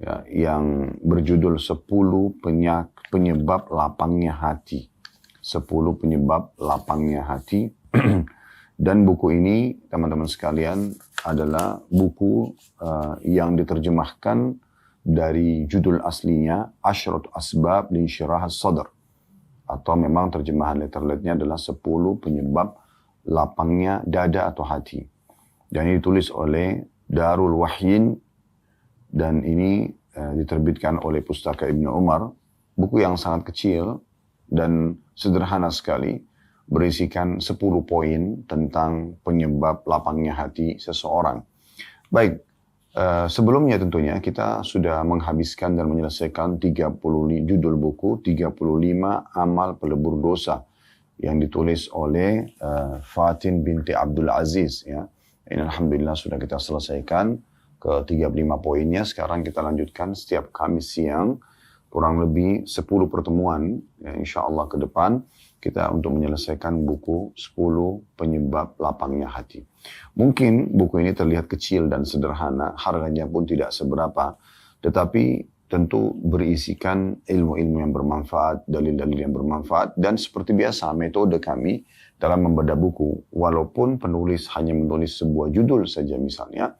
ya, yang berjudul 10 penyebab lapangnya hati. 10 penyebab lapangnya hati. Dan buku ini, teman-teman sekalian, adalah buku yang diterjemahkan dari judul aslinya Ashratu Asbab Linsyirah As-Sadr. Atau memang terjemahan letterletnya adalah 10 penyebab lapangnya dada atau hati. Dan ini ditulis oleh Darul Wahyin, dan ini diterbitkan oleh Pustaka Ibnu Umar. Buku yang sangat kecil dan sederhana sekali, berisikan 10 poin tentang penyebab lapangnya hati seseorang. Baik, sebelumnya tentunya kita sudah menghabiskan dan menyelesaikan 30 judul buku, 35 amal pelebur dosa yang ditulis oleh Fatin binti Abdul Aziz. Ya. Ini alhamdulillah sudah kita selesaikan ke 35 poinnya. Sekarang kita lanjutkan setiap Kamis siang, kurang lebih 10 pertemuan, ya, insya Allah ke depan, kita untuk menyelesaikan buku 10 penyebab lapangnya hati. Mungkin buku ini terlihat kecil dan sederhana, harganya pun tidak seberapa, tetapi tentu berisikan ilmu-ilmu yang bermanfaat, dalil-dalil yang bermanfaat, dan seperti biasa metode kami dalam membedah buku, walaupun penulis hanya menulis sebuah judul saja misalnya,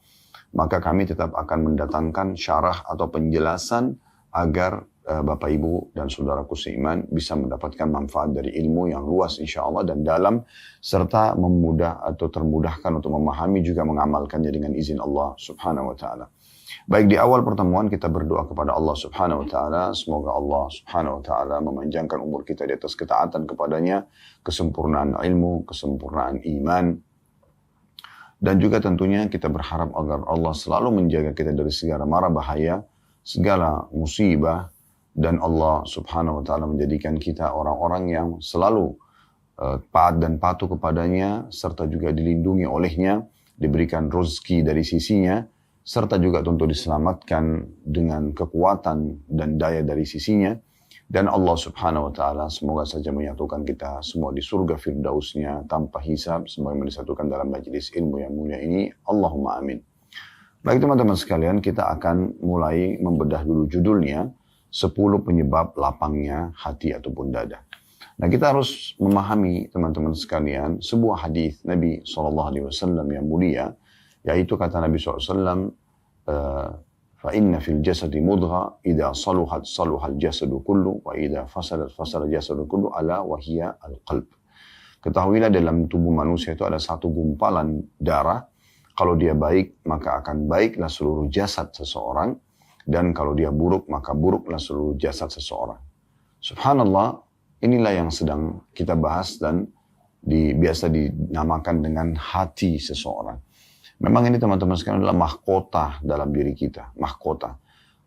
maka kami tetap akan mendatangkan syarah atau penjelasan agar Bapak Ibu dan saudaraku seiman bisa mendapatkan manfaat dari ilmu yang luas insya Allah dan dalam, serta memudah atau termudahkan untuk memahami juga mengamalkannya dengan izin Allah subhanahu wa ta'ala. Baik, di awal pertemuan kita berdoa kepada Allah subhanahu wa ta'ala, semoga Allah subhanahu wa ta'ala memanjangkan umur kita di atas ketaatan kepadanya, kesempurnaan ilmu, kesempurnaan iman, dan juga tentunya kita berharap agar Allah selalu menjaga kita dari segala mara bahaya, segala musibah, dan Allah subhanahu wa ta'ala menjadikan kita orang-orang yang selalu taat dan patuh kepadanya, serta juga dilindungi olehnya, diberikan rezeki dari sisinya, serta juga tentu diselamatkan dengan kekuatan dan daya dari sisinya. Dan Allah subhanahu wa ta'ala semoga saja menyatukan kita semua di surga firdausnya tanpa hisab, semoga disatukan dalam majelis ilmu yang mulia ini. Allahumma amin. Baik teman-teman sekalian, kita akan mulai membedah dulu judulnya, 10 penyebab lapangnya hati ataupun dada. Nah, kita harus memahami teman-teman sekalian sebuah hadis Nabi SAW yang mulia, yaitu kata Nabi SAW, فَإِنَّ فِي الْجَسَدِ مُضْغَةً إِذَا صَلُحَتْ صَلُحَ الْجَسَدُ كُلُّهُ وَإِذَا فَسَدَتْ فَسَدَ الْجَسَدُ كُلُّهُ أَلَا وَهِيَ الْقَلْبُ. Ketahuilah dalam tubuh manusia itu ada satu gumpalan darah. Kalau dia baik, maka akan baiklah seluruh jasad seseorang. Dan kalau dia buruk, maka buruklah seluruh jasad seseorang. Subhanallah, inilah yang sedang kita bahas dan biasa dinamakan dengan hati seseorang. Memang ini teman-teman sekalian adalah mahkota dalam diri kita. Mahkota.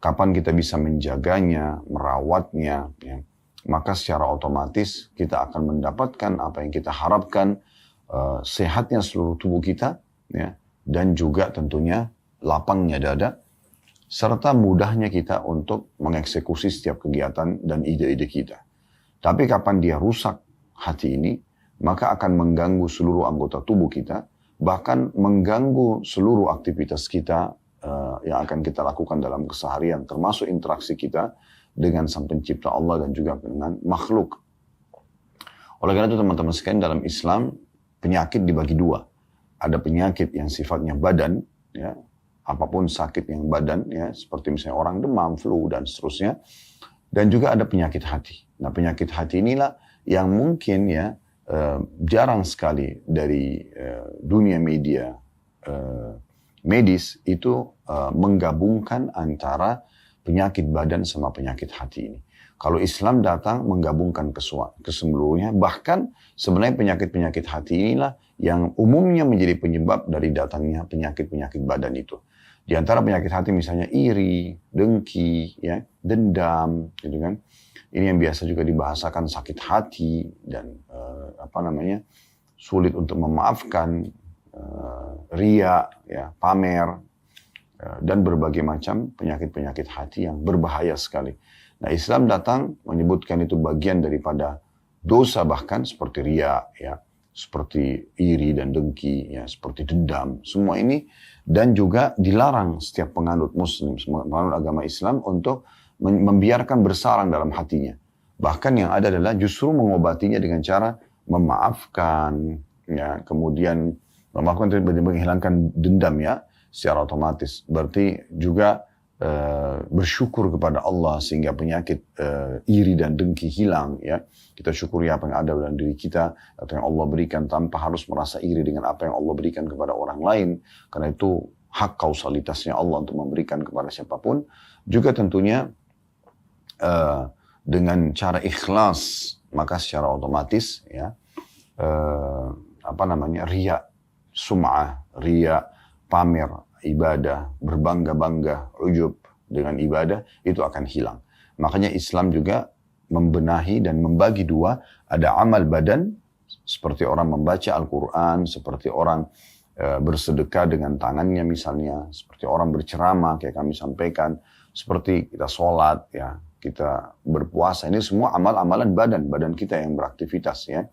Kapan kita bisa menjaganya, merawatnya, ya, maka secara otomatis kita akan mendapatkan apa yang kita harapkan, sehatnya seluruh tubuh kita, ya, dan juga tentunya lapangnya dada, serta mudahnya kita untuk mengeksekusi setiap kegiatan dan ide-ide kita. Tapi kapan dia rusak hati ini, maka akan mengganggu seluruh anggota tubuh kita, bahkan mengganggu seluruh aktivitas kita yang akan kita lakukan dalam keseharian, termasuk interaksi kita dengan Sang Pencipta Allah dan juga dengan makhluk. Oleh karena itu teman-teman sekalian, dalam Islam penyakit dibagi dua. Ada penyakit yang sifatnya badan, ya, apapun sakit yang badan, ya, seperti misalnya orang demam, flu, dan seterusnya. Dan juga ada penyakit hati. Nah, penyakit hati inilah yang mungkin ya jarang sekali dari dunia media medis itu menggabungkan antara penyakit badan sama penyakit hati ini. Kalau Islam datang menggabungkan keseluruhannya, bahkan sebenarnya penyakit-penyakit hati inilah yang umumnya menjadi penyebab dari datangnya penyakit-penyakit badan itu. Di antara penyakit hati misalnya iri, dengki, ya, dendam, gitu kan. Ini yang biasa juga dibahasakan sakit hati dan sulit untuk memaafkan, ria, ya, pamer, dan berbagai macam penyakit-penyakit hati yang berbahaya sekali. Nah, Islam datang menyebutkan itu bagian daripada dosa bahkan seperti ria, ya, seperti iri dan dengki, ya, seperti dendam, semua ini, dan juga dilarang setiap penganut Muslim, penganut agama Islam untuk membiarkan bersarang dalam hatinya. Bahkan yang ada adalah justru mengobatinya dengan cara memaafkan, ya, kemudian memaafkan itu menghilangkan dendam, ya, secara otomatis. Berarti juga bersyukur kepada Allah sehingga penyakit iri dan dengki hilang, ya. Kita syukuri apa yang ada dalam diri kita atau yang Allah berikan tanpa harus merasa iri dengan apa yang Allah berikan kepada orang lain, karena itu hak kausalitasnya Allah untuk memberikan kepada siapapun. Juga tentunya dengan cara ikhlas, maka secara otomatis, ya, riya, sum'ah, riya, pamer ibadah, berbangga-bangga, ujub dengan ibadah, itu akan hilang. Makanya Islam juga membenahi dan membagi dua, ada amal badan, seperti orang membaca Al-Quran, seperti orang bersedekah dengan tangannya misalnya, seperti orang berceramah, kayak kami sampaikan, seperti kita sholat, ya, kita berpuasa, ini semua amal-amalan badan kita yang beraktivitas, ya.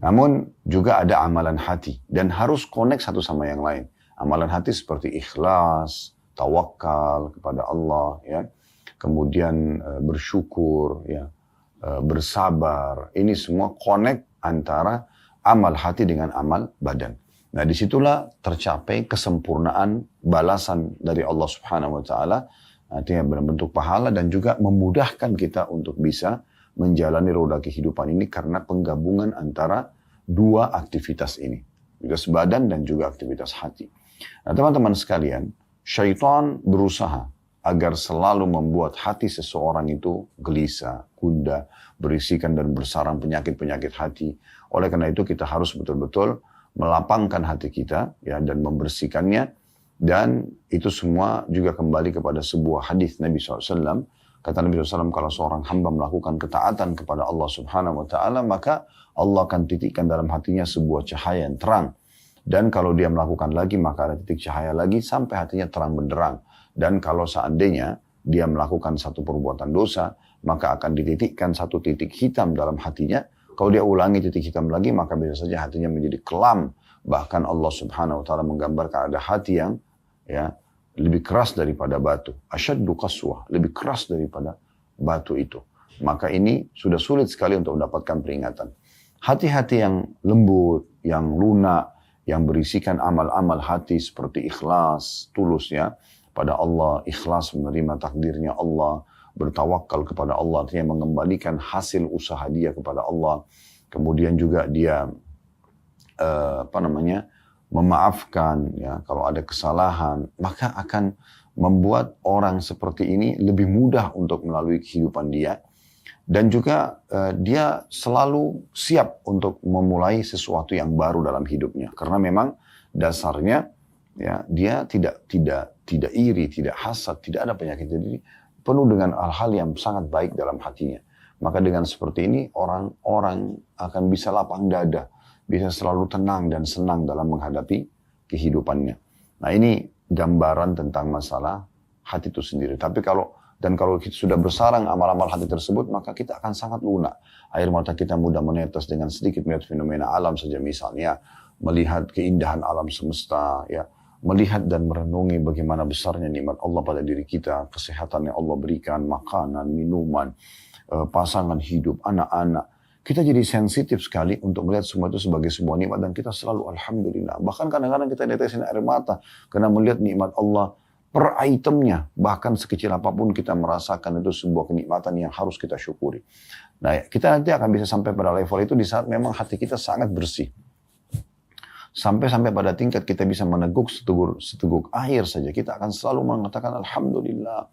Namun juga ada amalan hati, dan harus connect satu sama yang lain. Amalan hati seperti ikhlas, tawakal kepada Allah, ya. Kemudian bersyukur, ya, bersabar. Ini semua connect antara amal hati dengan amal badan. Nah, disitulah tercapai kesempurnaan balasan dari Allah Subhanahu wa Ta'ala, artinya berbentuk pahala, dan juga memudahkan kita untuk bisa menjalani roda kehidupan ini karena penggabungan antara dua aktivitas ini, aktivitas badan dan juga aktivitas hati. Nah, teman-teman sekalian, syaitan berusaha agar selalu membuat hati seseorang itu gelisah, gundah, berisikan dan bersarang penyakit-penyakit hati. Oleh karena itu kita harus betul-betul melapangkan hati kita, ya, dan membersihkannya. Dan itu semua juga kembali kepada sebuah hadis Nabi SAW. Kata Nabi SAW, kalau seorang hamba melakukan ketaatan kepada Allah Subhanahu wa Ta'ala, maka Allah akan titikkan dalam hatinya sebuah cahaya yang terang. Dan kalau dia melakukan lagi, maka ada titik cahaya lagi sampai hatinya terang benderang. Dan kalau seandainya dia melakukan satu perbuatan dosa, maka akan dititikkan satu titik hitam dalam hatinya. Kalau dia ulangi titik hitam lagi, maka bisa saja hatinya menjadi kelam. Bahkan Allah Subhanahu wa Ta'ala menggambarkan ada hati yang, ya, lebih keras daripada batu. Asyaddu qaswah, lebih keras daripada batu itu. Maka ini sudah sulit sekali untuk mendapatkan peringatan. Hati-hati yang lembut, yang lunak, yang berisikan amal-amal hati seperti ikhlas, tulus, ya, pada Allah, ikhlas menerima takdirnya Allah, bertawakal kepada Allah, artinya mengembalikan hasil usaha dia kepada Allah. Kemudian juga dia memaafkan, ya, kalau ada kesalahan, maka akan membuat orang seperti ini lebih mudah untuk melalui kehidupan dia. Dan juga dia selalu siap untuk memulai sesuatu yang baru dalam hidupnya. Karena memang dasarnya, ya, dia tidak iri, tidak hasad, tidak ada penyakit. Jadi penuh dengan hal-hal yang sangat baik dalam hatinya. Maka dengan seperti ini orang-orang akan bisa lapang dada, bisa selalu tenang dan senang dalam menghadapi kehidupannya. Nah, ini gambaran tentang masalah hati itu sendiri. Tapi kalau kita sudah bersarang amal-amal hati tersebut, maka kita akan sangat lunak. Air mata kita mudah menetes dengan sedikit melihat fenomena alam saja, misalnya melihat keindahan alam semesta, ya, melihat dan merenungi bagaimana besarnya nikmat Allah pada diri kita, kesehatan yang Allah berikan, makanan, minuman, pasangan hidup, anak-anak. Kita jadi sensitif sekali untuk melihat semua itu sebagai sebuah nikmat, dan kita selalu alhamdulillah. Bahkan kadang-kadang kita netesin air mata karena melihat nikmat Allah per itemnya, bahkan sekecil apapun kita merasakan itu sebuah kenikmatan yang harus kita syukuri. Nah, kita nanti akan bisa sampai pada level itu di saat memang hati kita sangat bersih. Sampai pada tingkat kita bisa meneguk seteguk air saja, kita akan selalu mengatakan alhamdulillah.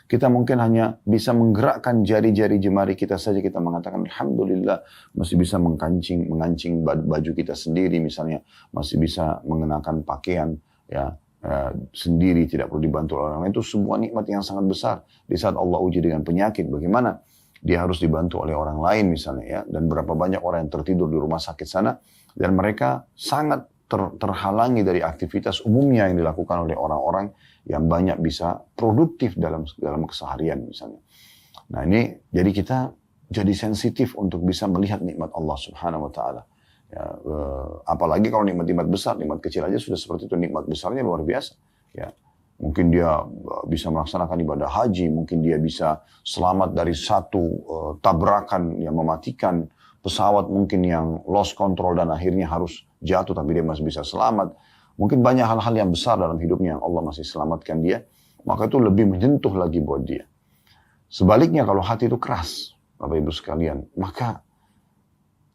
Kita mungkin hanya bisa menggerakkan jari-jari jemari kita saja, kita mengatakan alhamdulillah, masih bisa mengancing baju kita sendiri misalnya, masih bisa mengenakan pakaian, ya, sendiri, tidak perlu dibantu orang lain. Itu sebuah nikmat yang sangat besar. Di saat Allah uji dengan penyakit, bagaimana dia harus dibantu oleh orang lain misalnya, ya, dan berapa banyak orang yang tertidur di rumah sakit sana, dan mereka sangat terhalangi dari aktivitas umumnya yang dilakukan oleh orang-orang yang banyak bisa produktif dalam keseharian misalnya. Nah, ini jadi kita jadi sensitif untuk bisa melihat nikmat Allah Subhanahu wa Ta'ala. Ya, apalagi kalau nikmat-nikmat besar, nikmat kecil aja sudah seperti itu, nikmat besarnya luar biasa. Ya, mungkin dia bisa melaksanakan ibadah haji, mungkin dia bisa selamat dari satu tabrakan yang mematikan, pesawat mungkin yang lost control dan akhirnya harus jatuh tapi dia masih bisa selamat. Mungkin banyak hal-hal yang besar dalam hidupnya yang Allah masih selamatkan dia, maka itu lebih menyentuh lagi buat dia. Sebaliknya kalau hati itu keras, Bapak Ibu sekalian, maka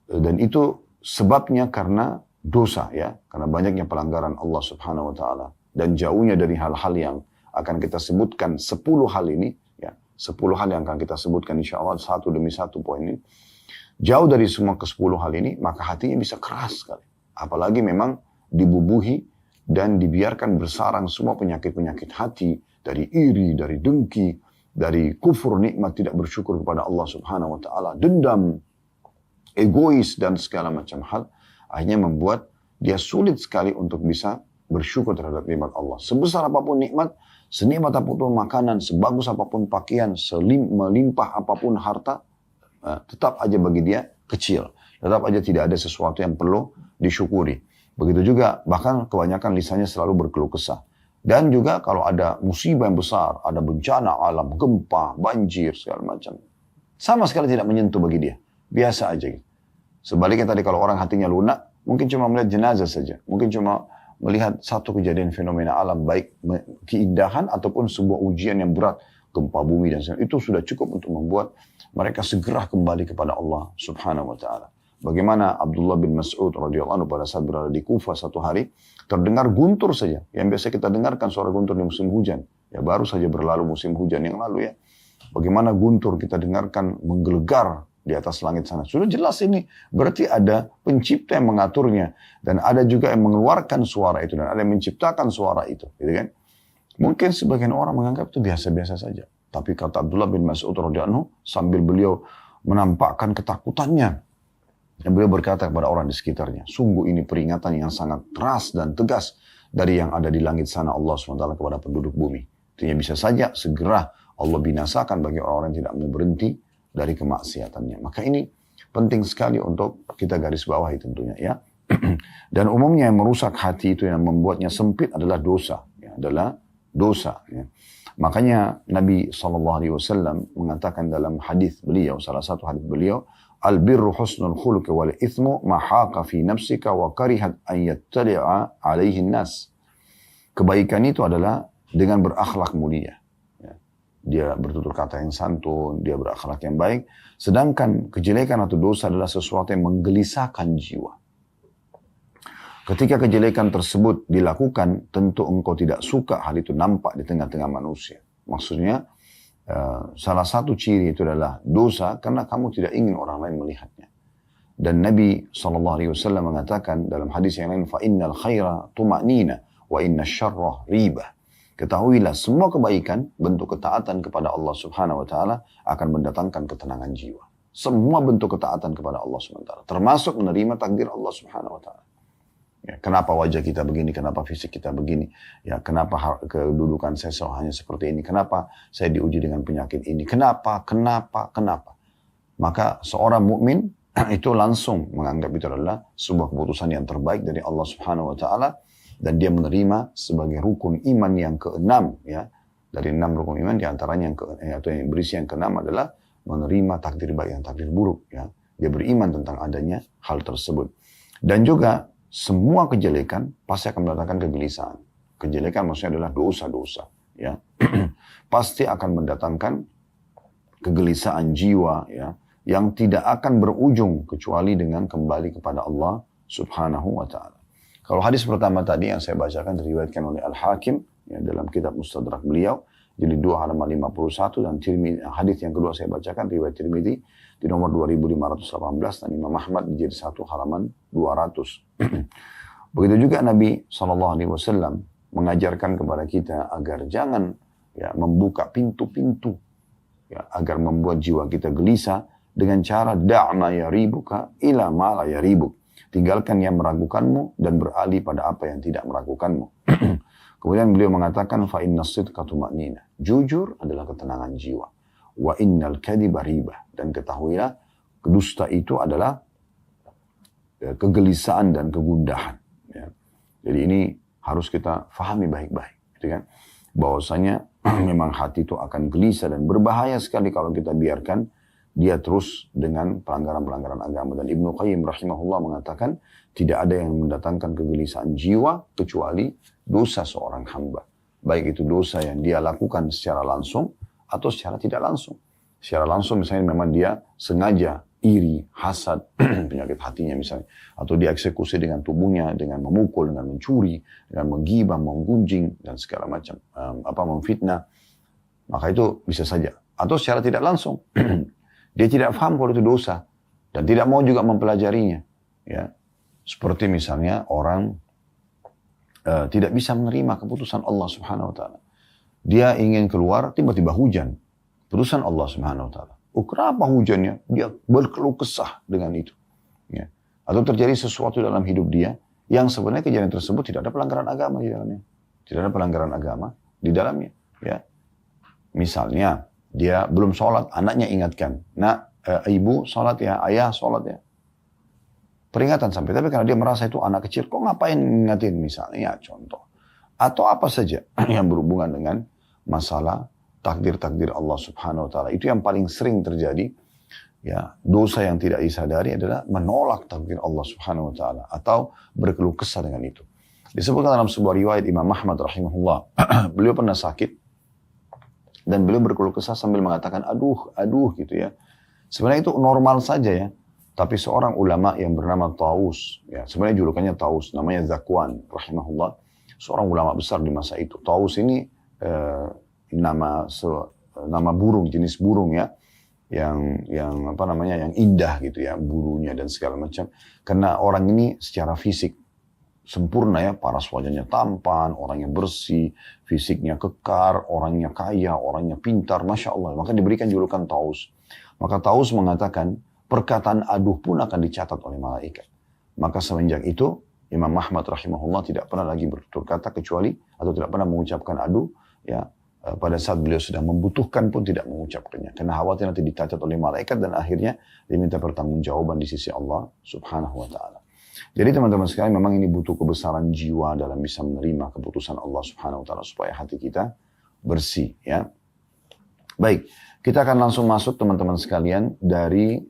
dan itu sebabnya karena dosa ya, karena banyaknya pelanggaran Allah Subhanahu wa taala dan jauhnya dari hal-hal yang akan kita sebutkan 10 hal ini ya, 10 hal yang akan kita sebutkan insyaallah satu demi satu poin ini. Jauh dari semua ke-10 hal ini, maka hatinya bisa keras sekali. Apalagi memang dibubuhi dan dibiarkan bersarang semua penyakit-penyakit hati, dari iri, dari dengki, dari kufur nikmat tidak bersyukur kepada Allah Subhanahu wa taala, dendam, egois dan segala macam hal, akhirnya membuat dia sulit sekali untuk bisa bersyukur terhadap nikmat Allah. Sebesar apapun nikmat, senikmat apapun makanan, sebagus apapun pakaian, melimpah apapun harta, tetap aja bagi dia kecil. Tetap aja tidak ada sesuatu yang perlu disyukuri. Begitu juga bahkan kebanyakan lisannya selalu berkeluh kesah. Dan juga kalau ada musibah yang besar, ada bencana alam, gempa, banjir, segala macam. Sama sekali tidak menyentuh bagi dia. Biasa aja gitu. Sebaliknya tadi kalau orang hatinya lunak, mungkin cuma melihat jenazah saja. Mungkin cuma melihat satu kejadian fenomena alam, baik keindahan ataupun sebuah ujian yang berat, gempa bumi dan sebagainya. Itu sudah cukup untuk membuat mereka segera kembali kepada Allah Subhanahu wa taala. Bagaimana Abdullah bin Mas'ud radhiyallahu anhu pada saat berada di Kufah satu hari, terdengar guntur saja. Yang biasa kita dengarkan suara guntur di musim hujan. Ya baru saja berlalu musim hujan yang lalu ya. Bagaimana guntur kita dengarkan menggelegar di atas langit sana. Sudah jelas ini. Berarti ada pencipta yang mengaturnya. Dan ada juga yang mengeluarkan suara itu. Dan ada yang menciptakan suara itu. Gitu kan? Mungkin sebagian orang menganggap itu biasa-biasa saja. Tapi kata Abdullah bin Mas'ud radhiyallahu anhu, sambil beliau menampakkan ketakutannya, dan beliau berkata kepada orang di sekitarnya, sungguh ini peringatan yang sangat keras dan tegas dari yang ada di langit sana Allah SWT kepada penduduk bumi. Artinya bisa saja segera Allah binasakan bagi orang-orang yang tidak mau berhenti dari kemaksiatannya. Maka ini penting sekali untuk kita garis bawahi tentunya ya. Dan umumnya yang merusak hati itu yang membuatnya sempit adalah dosa. Ya, adalah dosa. Ya. Makanya Nabi SAW mengatakan dalam hadis beliau, salah satu hadis beliau, Al-birru husnul khuluq wal ithmu mahaka fi nafsika wa karihat an yattali'a alaihi nas. Kebaikan itu adalah dengan berakhlak mulia. Ya. Dia bertutur kata yang santun, dia berakhlak yang baik. Sedangkan kejelekan atau dosa adalah sesuatu yang menggelisahkan jiwa. Ketika kejelekan tersebut dilakukan, tentu engkau tidak suka hal itu nampak di tengah-tengah manusia. Maksudnya, salah satu ciri itu adalah dosa karena kamu tidak ingin orang lain melihatnya. Dan Nabi SAW mengatakan dalam hadis yang lain, فَإِنَّ الْخَيْرَ طُمَأْنِينَ وَإِنَّ الشَّرَّ رِيبَةً. Ketahuilah semua kebaikan, bentuk ketaatan kepada Allah Subhanahu wa taala akan mendatangkan ketenangan jiwa. Semua bentuk ketaatan kepada Allah Subhanahu wa taala, termasuk menerima takdir Allah Subhanahu wa taala. Ya, kenapa wajah kita begini, kenapa fisik kita begini, ya kenapa kedudukan saya hanya seperti ini, kenapa saya diuji dengan penyakit ini, kenapa. Maka seorang mukmin itu langsung menganggap itu adalah sebuah keputusan yang terbaik dari Allah Subhanahu wa taala dan dia menerima sebagai rukun iman yang keenam ya. Dari 6 rukun iman diantaranya atau yang berisi yang keenam adalah menerima takdir baik dan takdir buruk ya. Dia beriman tentang adanya hal tersebut. Dan juga semua kejelekan pasti akan mendatangkan kegelisahan. Kejelekan maksudnya adalah dosa-dosa. Ya. Pasti akan mendatangkan kegelisahan jiwa ya, yang tidak akan berujung kecuali dengan kembali kepada Allah Subhanahu wa ta'ala. Kalau hadis pertama tadi yang saya bacakan diriwayatkan oleh Al-Hakim ya, dalam kitab Mustadrak beliau, jadi 2 halaman 51, dan hadis yang kedua saya bacakan riwayat Tirmidzi di nomor 2518 dan Imam Ahmad jadi 1 halaman 200. Begitu juga Nabi SAW mengajarkan kepada kita agar jangan ya, membuka pintu-pintu ya, agar membuat jiwa kita gelisah dengan cara da'ma yaribuka ila ma la yaribuk. Tinggalkan yang meragukanmu dan beralih pada apa yang tidak meragukanmu. Kemudian beliau mengatakan fa innas sidqa tuma'nina. Jujur adalah ketenangan jiwa. Wa innal kadhiba ribah, dan ketahuilah dusta itu adalah kegelisahan dan kegundahan. Ya. Jadi ini harus kita fahami baik-baik, gitu kan? Bahwasanya memang hati itu akan gelisah dan berbahaya sekali kalau kita biarkan dia terus dengan pelanggaran-pelanggaran agama. Dan Ibnu Qayyim rahimahullah mengatakan tidak ada yang mendatangkan kegelisahan jiwa kecuali dosa seorang hamba. Baik itu dosa yang dia lakukan secara langsung atau secara tidak langsung. Secara langsung misalnya memang dia sengaja iri, hasad, penyakit hatinya misalnya. Atau dia eksekusi dengan tubuhnya, dengan memukul, dengan mencuri, dengan menggibah, menggunjing, dan segala macam. Memfitnah. Maka itu bisa saja. Atau secara tidak langsung. Dia tidak paham kalau itu dosa. Dan tidak mau juga mempelajarinya. Ya. Seperti misalnya orang tidak bisa menerima keputusan Allah subhanahu wa ta'ala. Dia ingin keluar, tiba-tiba hujan. Putusan Allah subhanahu wa ta'ala. Kenapa hujannya? Dia berkeluh kesah dengan itu. Ya. Atau terjadi sesuatu dalam hidup dia yang sebenarnya kejadian tersebut tidak ada pelanggaran agama di dalamnya. Tidak ada pelanggaran agama di dalamnya. Ya. Misalnya dia belum sholat, anaknya ingatkan. Ibu sholat ya, ayah sholat ya. Peringatan sampai. Tapi karena dia merasa itu anak kecil, kok ngapain ingatin misalnya contoh. Atau apa saja yang berhubungan dengan masalah takdir-takdir Allah subhanahu wa ta'ala. Itu yang paling sering terjadi. Ya, dosa yang tidak disadari adalah menolak takdir Allah subhanahu wa ta'ala. Atau berkeluh kesah dengan itu. Disebutkan dalam sebuah riwayat Imam Ahmad rahimahullah. Beliau pernah sakit. Dan beliau berkeluh kesah sambil mengatakan aduh gitu ya. Sebenarnya itu normal saja ya. Tapi seorang ulama yang bernama Taus. Ya, sebenarnya julukannya Taus. Namanya Zakwan rahimahullah. Seorang ulama besar di masa itu. Taus ini nama burung, jenis burung ya, yang indah gitu ya, bulunya dan segala macam. Karena orang ini secara fisik sempurna ya, paras wajahnya tampan, orangnya bersih, fisiknya kekar, orangnya kaya, orangnya pintar, masya Allah. Maka diberikan julukan Taus. Maka Taus mengatakan perkataan aduh pun akan dicatat oleh malaikat. Maka semenjak itu Imam Ahmad rahimahullah tidak pernah lagi bertutur kata kecuali atau tidak pernah mengucapkan aduh ya. Pada saat beliau sedang membutuhkan pun tidak mengucapkannya. Karena khawatir nanti dicatat oleh malaikat dan akhirnya diminta pertanggungjawaban di sisi Allah subhanahu wa ta'ala. Jadi teman-teman sekalian memang ini butuh kebesaran jiwa dalam bisa menerima keputusan Allah subhanahu wa ta'ala supaya hati kita bersih ya. Baik, kita akan langsung masuk teman-teman sekalian dari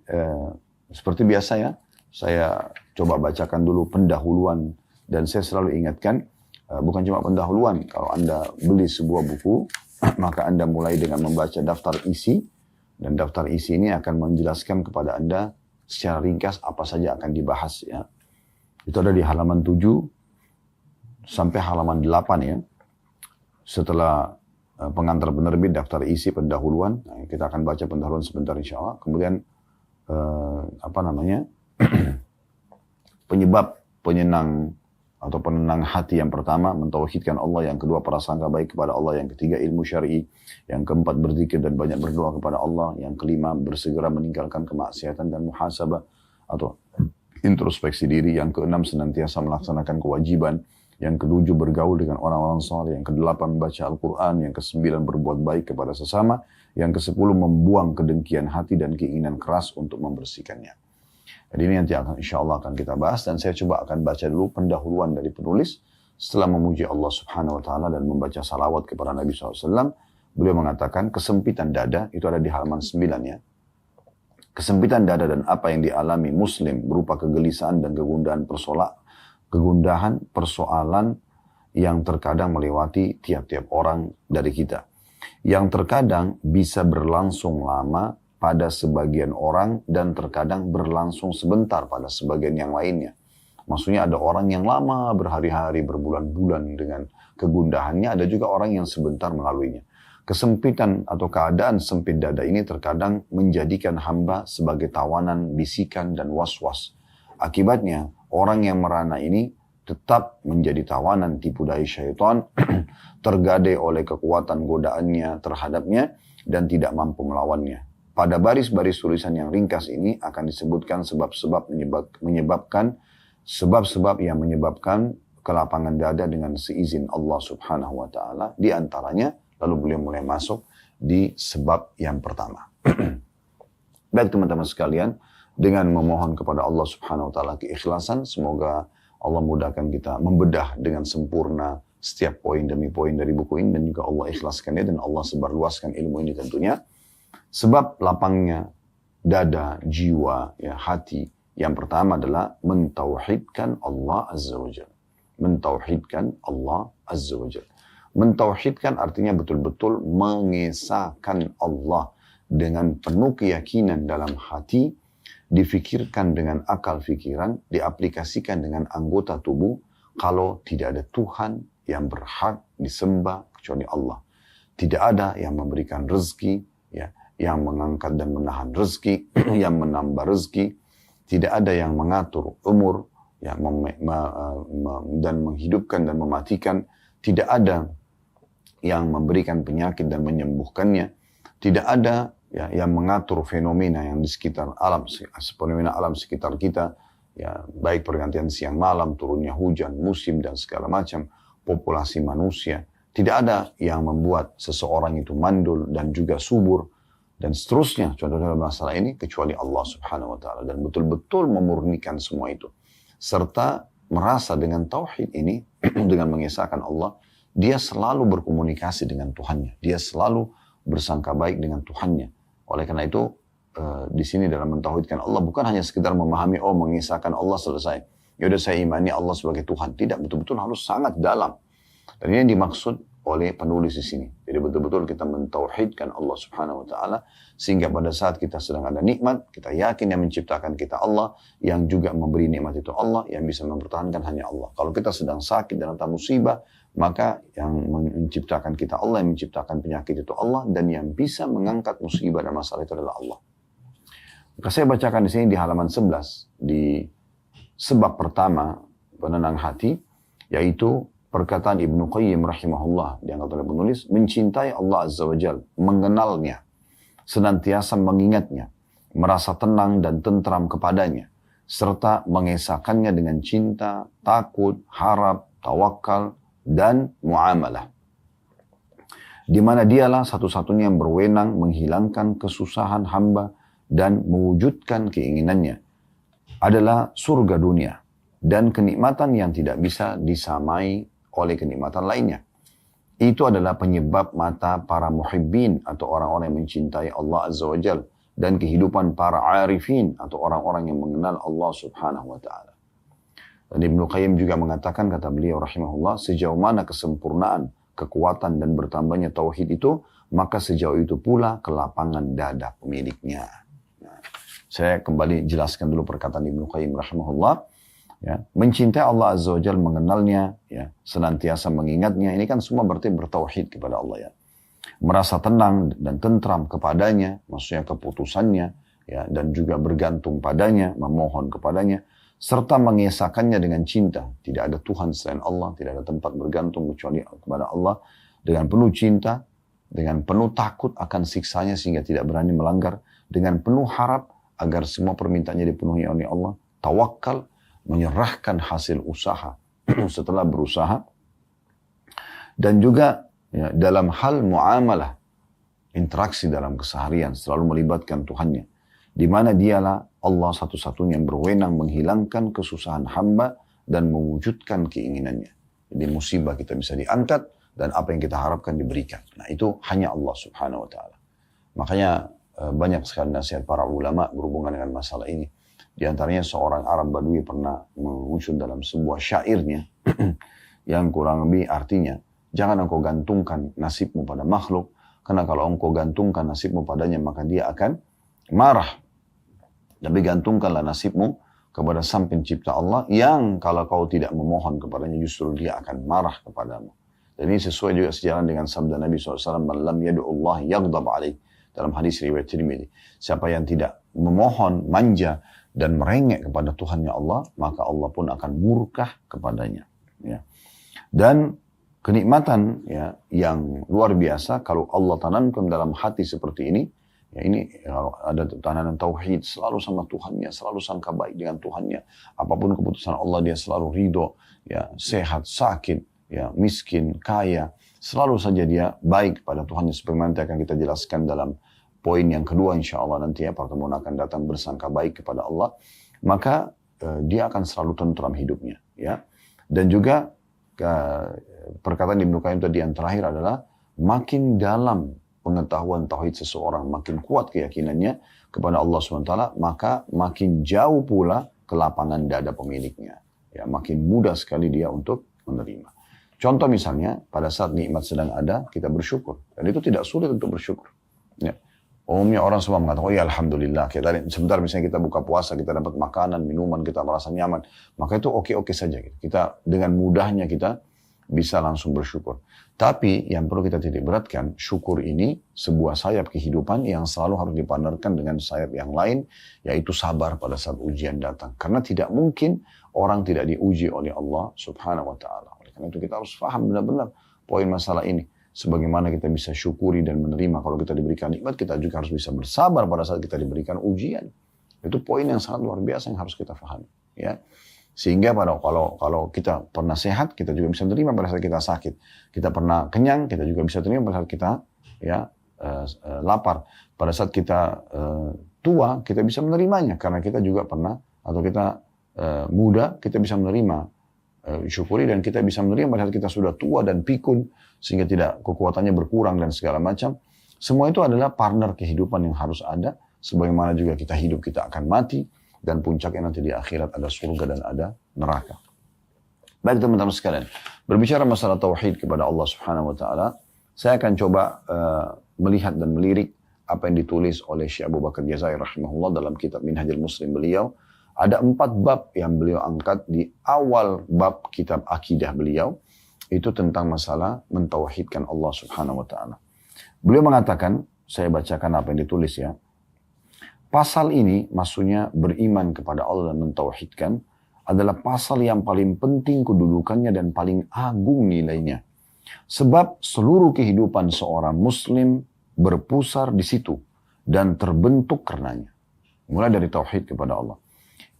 seperti biasa ya. Saya coba bacakan dulu pendahuluan dan saya selalu ingatkan bukan cuma pendahuluan. Kalau Anda beli sebuah buku, maka Anda mulai dengan membaca daftar isi. Dan daftar isi ini akan menjelaskan kepada Anda secara ringkas apa saja akan dibahas. Ya. Itu ada di halaman 7 sampai halaman 8 ya. Setelah pengantar penerbit daftar isi pendahuluan. Nah, kita akan baca pendahuluan sebentar insya Allah. Kemudian penyebab penyenang atau penenang hati yang pertama, mentauhidkan Allah. Yang kedua, prasangka baik kepada Allah. Yang ketiga, ilmu syar'i. Yang keempat, berzikir dan banyak berdoa kepada Allah. Yang kelima, bersegera meninggalkan kemaksiatan dan muhasabah atau introspeksi diri. Yang keenam, senantiasa melaksanakan kewajiban. Yang ketujuh, bergaul dengan orang-orang saleh. Yang kedelapan, membaca Al-Quran. Yang kesembilan, berbuat baik kepada sesama. Yang kesepuluh, membuang kedengkian hati dan keinginan keras untuk membersihkannya. Jadi ini nanti insya Allah akan kita bahas dan saya coba akan baca dulu pendahuluan dari penulis setelah memuji Allah subhanahu wa ta'ala dan membaca salawat kepada Nabi SAW. Beliau mengatakan kesempitan dada itu ada di halaman 9 ya. Kesempitan dada dan apa yang dialami muslim berupa kegelisahan dan kegundahan persoalan yang terkadang melewati tiap-tiap orang dari kita. Yang terkadang bisa berlangsung lama pada sebagian orang dan terkadang berlangsung sebentar pada sebagian yang lainnya. Maksudnya ada orang yang lama berhari-hari, berbulan-bulan dengan kegundahannya, ada juga orang yang sebentar melaluinya. Kesempitan atau keadaan sempit dada ini terkadang menjadikan hamba sebagai tawanan, bisikan, dan was-was. Akibatnya, orang yang merana ini tetap menjadi tawanan tipu daya syaitan, tergadai oleh kekuatan godaannya terhadapnya, dan tidak mampu melawannya. Pada baris-baris tulisan yang ringkas ini akan disebutkan sebab-sebab yang menyebabkan kelapangan dada dengan seizin Allah subhanahu wa ta'ala. Di antaranya, lalu beliau mulai masuk di sebab yang pertama. Baik teman-teman sekalian, dengan memohon kepada Allah Subhanahu wa taala keikhlasan. Semoga Allah mudahkan kita membedah dengan sempurna setiap poin demi poin dari buku ini, dan juga Allah ikhlaskannya dan Allah sebarluaskan ilmu ini tentunya. Sebab lapangnya dada, jiwa, ya, hati. Yang pertama adalah mentauhidkan Allah Azza wa Jalla. Mentauhidkan Allah Azza wa Jalla. Mentauhidkan artinya betul-betul mengesahkan Allah dengan penuh keyakinan dalam hati, difikirkan dengan akal fikiran, diaplikasikan dengan anggota tubuh, kalau tidak ada Tuhan yang berhak disembah kecuali Allah. Tidak ada yang memberikan rezeki, ya, yang mengangkat dan menahan rezeki, yang menambah rezeki. Tidak ada yang mengatur umur, ya, dan menghidupkan dan mematikan. Tidak ada yang memberikan penyakit dan menyembuhkannya. Tidak ada, ya, yang mengatur fenomena yang di sekitar alam, fenomena alam sekitar kita, ya, baik pergantian siang malam, turunnya hujan, musim dan segala macam, populasi manusia. Tidak ada yang membuat seseorang itu mandul dan juga subur dan seterusnya, contohnya dalam masalah ini, kecuali Allah Subhanahu wa taala, dan betul-betul memurnikan semua itu serta merasa dengan tauhid ini dengan mengesahkan Allah, dia selalu berkomunikasi dengan Tuhannya, dia selalu bersangka baik dengan Tuhannya. Oleh karena itu di sini dalam mentauhidkan Allah bukan hanya sekedar memahami, oh, mengesahkan Allah selesai, ya udah saya imani Allah sebagai Tuhan. Tidak, betul-betul harus sangat dalam. Dan ini yang dimaksud oleh penulis di sini. Jadi betul-betul kita mentauhidkan Allah Subhanahu wa taala sehingga pada saat kita sedang ada nikmat, kita yakin yang menciptakan kita Allah, yang juga memberi nikmat itu Allah, yang bisa mempertahankan hanya Allah. Kalau kita sedang sakit dan ada musibah, maka yang menciptakan kita Allah, yang menciptakan penyakit itu Allah, dan yang bisa mengangkat musibah dan masalah itu adalah Allah. Maka saya bacakan di sini di halaman 11 di sebab pertama penenang hati, yaitu perkataan Ibnu Qayyim rahimahullah, diangkat oleh penulis, mencintai Allah Azza wa Jalla, mengenalnya, senantiasa mengingatnya, merasa tenang dan tentram kepadanya, serta mengesahkannya dengan cinta, takut, harap, tawakal, dan muamalah. Di mana dialah satu-satunya yang berwenang menghilangkan kesusahan hamba dan mewujudkan keinginannya, adalah surga dunia dan kenikmatan yang tidak bisa disamai oleh kenikmatan lainnya. Itu adalah penyebab mata para muhibbin atau orang-orang yang mencintai Allah Azza wa Jal, dan kehidupan para arifin atau orang-orang yang mengenal Allah Subhanahu wa taala. Dan Ibnu Qayyim juga mengatakan, kata beliau rahimahullah, sejauh mana kesempurnaan, kekuatan dan bertambahnya tauhid itu, maka sejauh itu pula kelapangan dada pemiliknya. Nah, saya kembali jelaskan dulu perkataan Ibnu Qayyim rahimahullah. Ya, mencintai Allah Azza wa Jalla, mengenalnya, ya, senantiasa mengingatnya, ini kan semua berarti bertauhid kepada Allah, ya. Merasa tenang dan tentram kepadanya, maksudnya keputusannya, ya, dan juga bergantung padanya, memohon kepadanya, serta mengesahkannya dengan cinta. Tidak ada Tuhan selain Allah, tidak ada tempat bergantung kecuali kepada Allah, dengan penuh cinta, dengan penuh takut akan siksanya sehingga tidak berani melanggar, dengan penuh harap agar semua permintaannya dipenuhi oleh Allah, tawakal, menyerahkan hasil usaha setelah berusaha, dan juga, ya, dalam hal muamalah, interaksi dalam keseharian selalu melibatkan Tuhannya, di mana dialah Allah satu-satunya yang berwenang menghilangkan kesusahan hamba dan mewujudkan keinginannya. Jadi musibah kita bisa diangkat dan apa yang kita harapkan diberikan. Nah, itu hanya Allah Subhanahu wa taala. Makanya banyak sekali nasihat para ulama berhubungan dengan masalah ini. Di antaranya seorang Arab Badui pernah mengusul dalam sebuah syairnya yang kurang lebih artinya, jangan engkau gantungkan nasibmu pada makhluk, karena kalau engkau gantungkan nasibmu padanya maka dia akan marah. Tapi gantungkanlah nasibmu kepada Sang Pencipta Allah, yang kalau kau tidak memohon kepadanya justru dia akan marah kepadamu. Dan ini sesuai juga sejalan dengan sabda Nabi SAW, man lam yadu'ullah yaghdab alaih, dalam hadis riwayat Tirmidzi. Siapa yang tidak memohon, manja dan merengek kepada Tuhannya Allah, maka Allah pun akan murka kepadanya. Ya. Dan kenikmatan, ya, yang luar biasa kalau Allah tanamkan dalam hati seperti ini, ya, ini kalau ada tanaman tauhid, selalu sama Tuhannya, selalu sangka baik dengan Tuhannya. Apapun keputusan Allah dia selalu ridho, ya, sehat, sakit, ya, miskin, kaya, selalu saja dia baik pada Tuhannya. Seperti nanti akan kita jelaskan dalam poin yang kedua insya Allah nanti ya, pertemuan akan datang bersangka baik kepada Allah, maka dia akan selalu tentram hidupnya. Ya. Dan juga perkataan Ibnu Qayyim tadi yang terakhir adalah makin dalam pengetahuan tauhid seseorang, makin kuat keyakinannya kepada Allah SWT, maka makin jauh pula kelapangan dada pemiliknya. Ya, makin mudah sekali dia untuk menerima. Contoh misalnya, pada saat nikmat sedang ada, kita bersyukur. Dan itu tidak sulit untuk bersyukur. Ya. Umumnya orang semua mengatakan, oh ya Alhamdulillah, sebentar misalnya kita buka puasa, kita dapat makanan, minuman, kita merasa nyaman. Maka itu oke-oke saja. Kita dengan mudahnya kita bisa langsung bersyukur. Tapi yang perlu kita titik beratkan, syukur ini sebuah sayap kehidupan yang selalu harus dipandarkan dengan sayap yang lain, yaitu sabar pada saat ujian datang. Karena tidak mungkin orang tidak diuji oleh Allah Subhanahu wa Ta'ala. Oleh karena itu kita harus paham benar-benar poin masalah ini. Sebagaimana kita bisa syukuri dan menerima kalau kita diberikan nikmat, kita juga harus bisa bersabar pada saat kita diberikan ujian. Itu poin yang sangat luar biasa yang harus kita pahami. Ya. Sehingga kalau kita pernah sehat, kita juga bisa menerima pada saat kita sakit. Kita pernah kenyang, kita juga bisa terima pada saat kita lapar. Pada saat kita tua, kita bisa menerimanya. Karena kita juga pernah, atau kita muda, kita bisa menerima, syukuri, dan kita bisa menerima pada saat kita sudah tua dan pikun, sehingga tidak kekuatannya berkurang dan segala macam. Semua itu adalah partner kehidupan yang harus ada. Sebagaimana juga kita hidup, kita akan mati. Dan puncaknya nanti di akhirat ada surga dan ada neraka. Baik teman-teman sekalian, berbicara masalah tauhid kepada Allah Subhanahu wa Ta'ala, saya akan coba melihat dan melirik apa yang ditulis oleh Syekh Abu Bakar Jazair rahimahullah dalam kitab Minhajul Muslim beliau. Ada 4 bab yang beliau angkat di awal bab kitab akidah beliau, itu tentang masalah mentauhidkan Allah Subhanahu wa Ta'ala. Beliau mengatakan, saya bacakan apa yang ditulis ya. Pasal ini maksudnya beriman kepada Allah dan mentauhidkan adalah pasal yang paling penting kedudukannya dan paling agung nilainya. Sebab seluruh kehidupan seorang muslim berpusar di situ dan terbentuk karenanya. Mulai dari tauhid kepada Allah.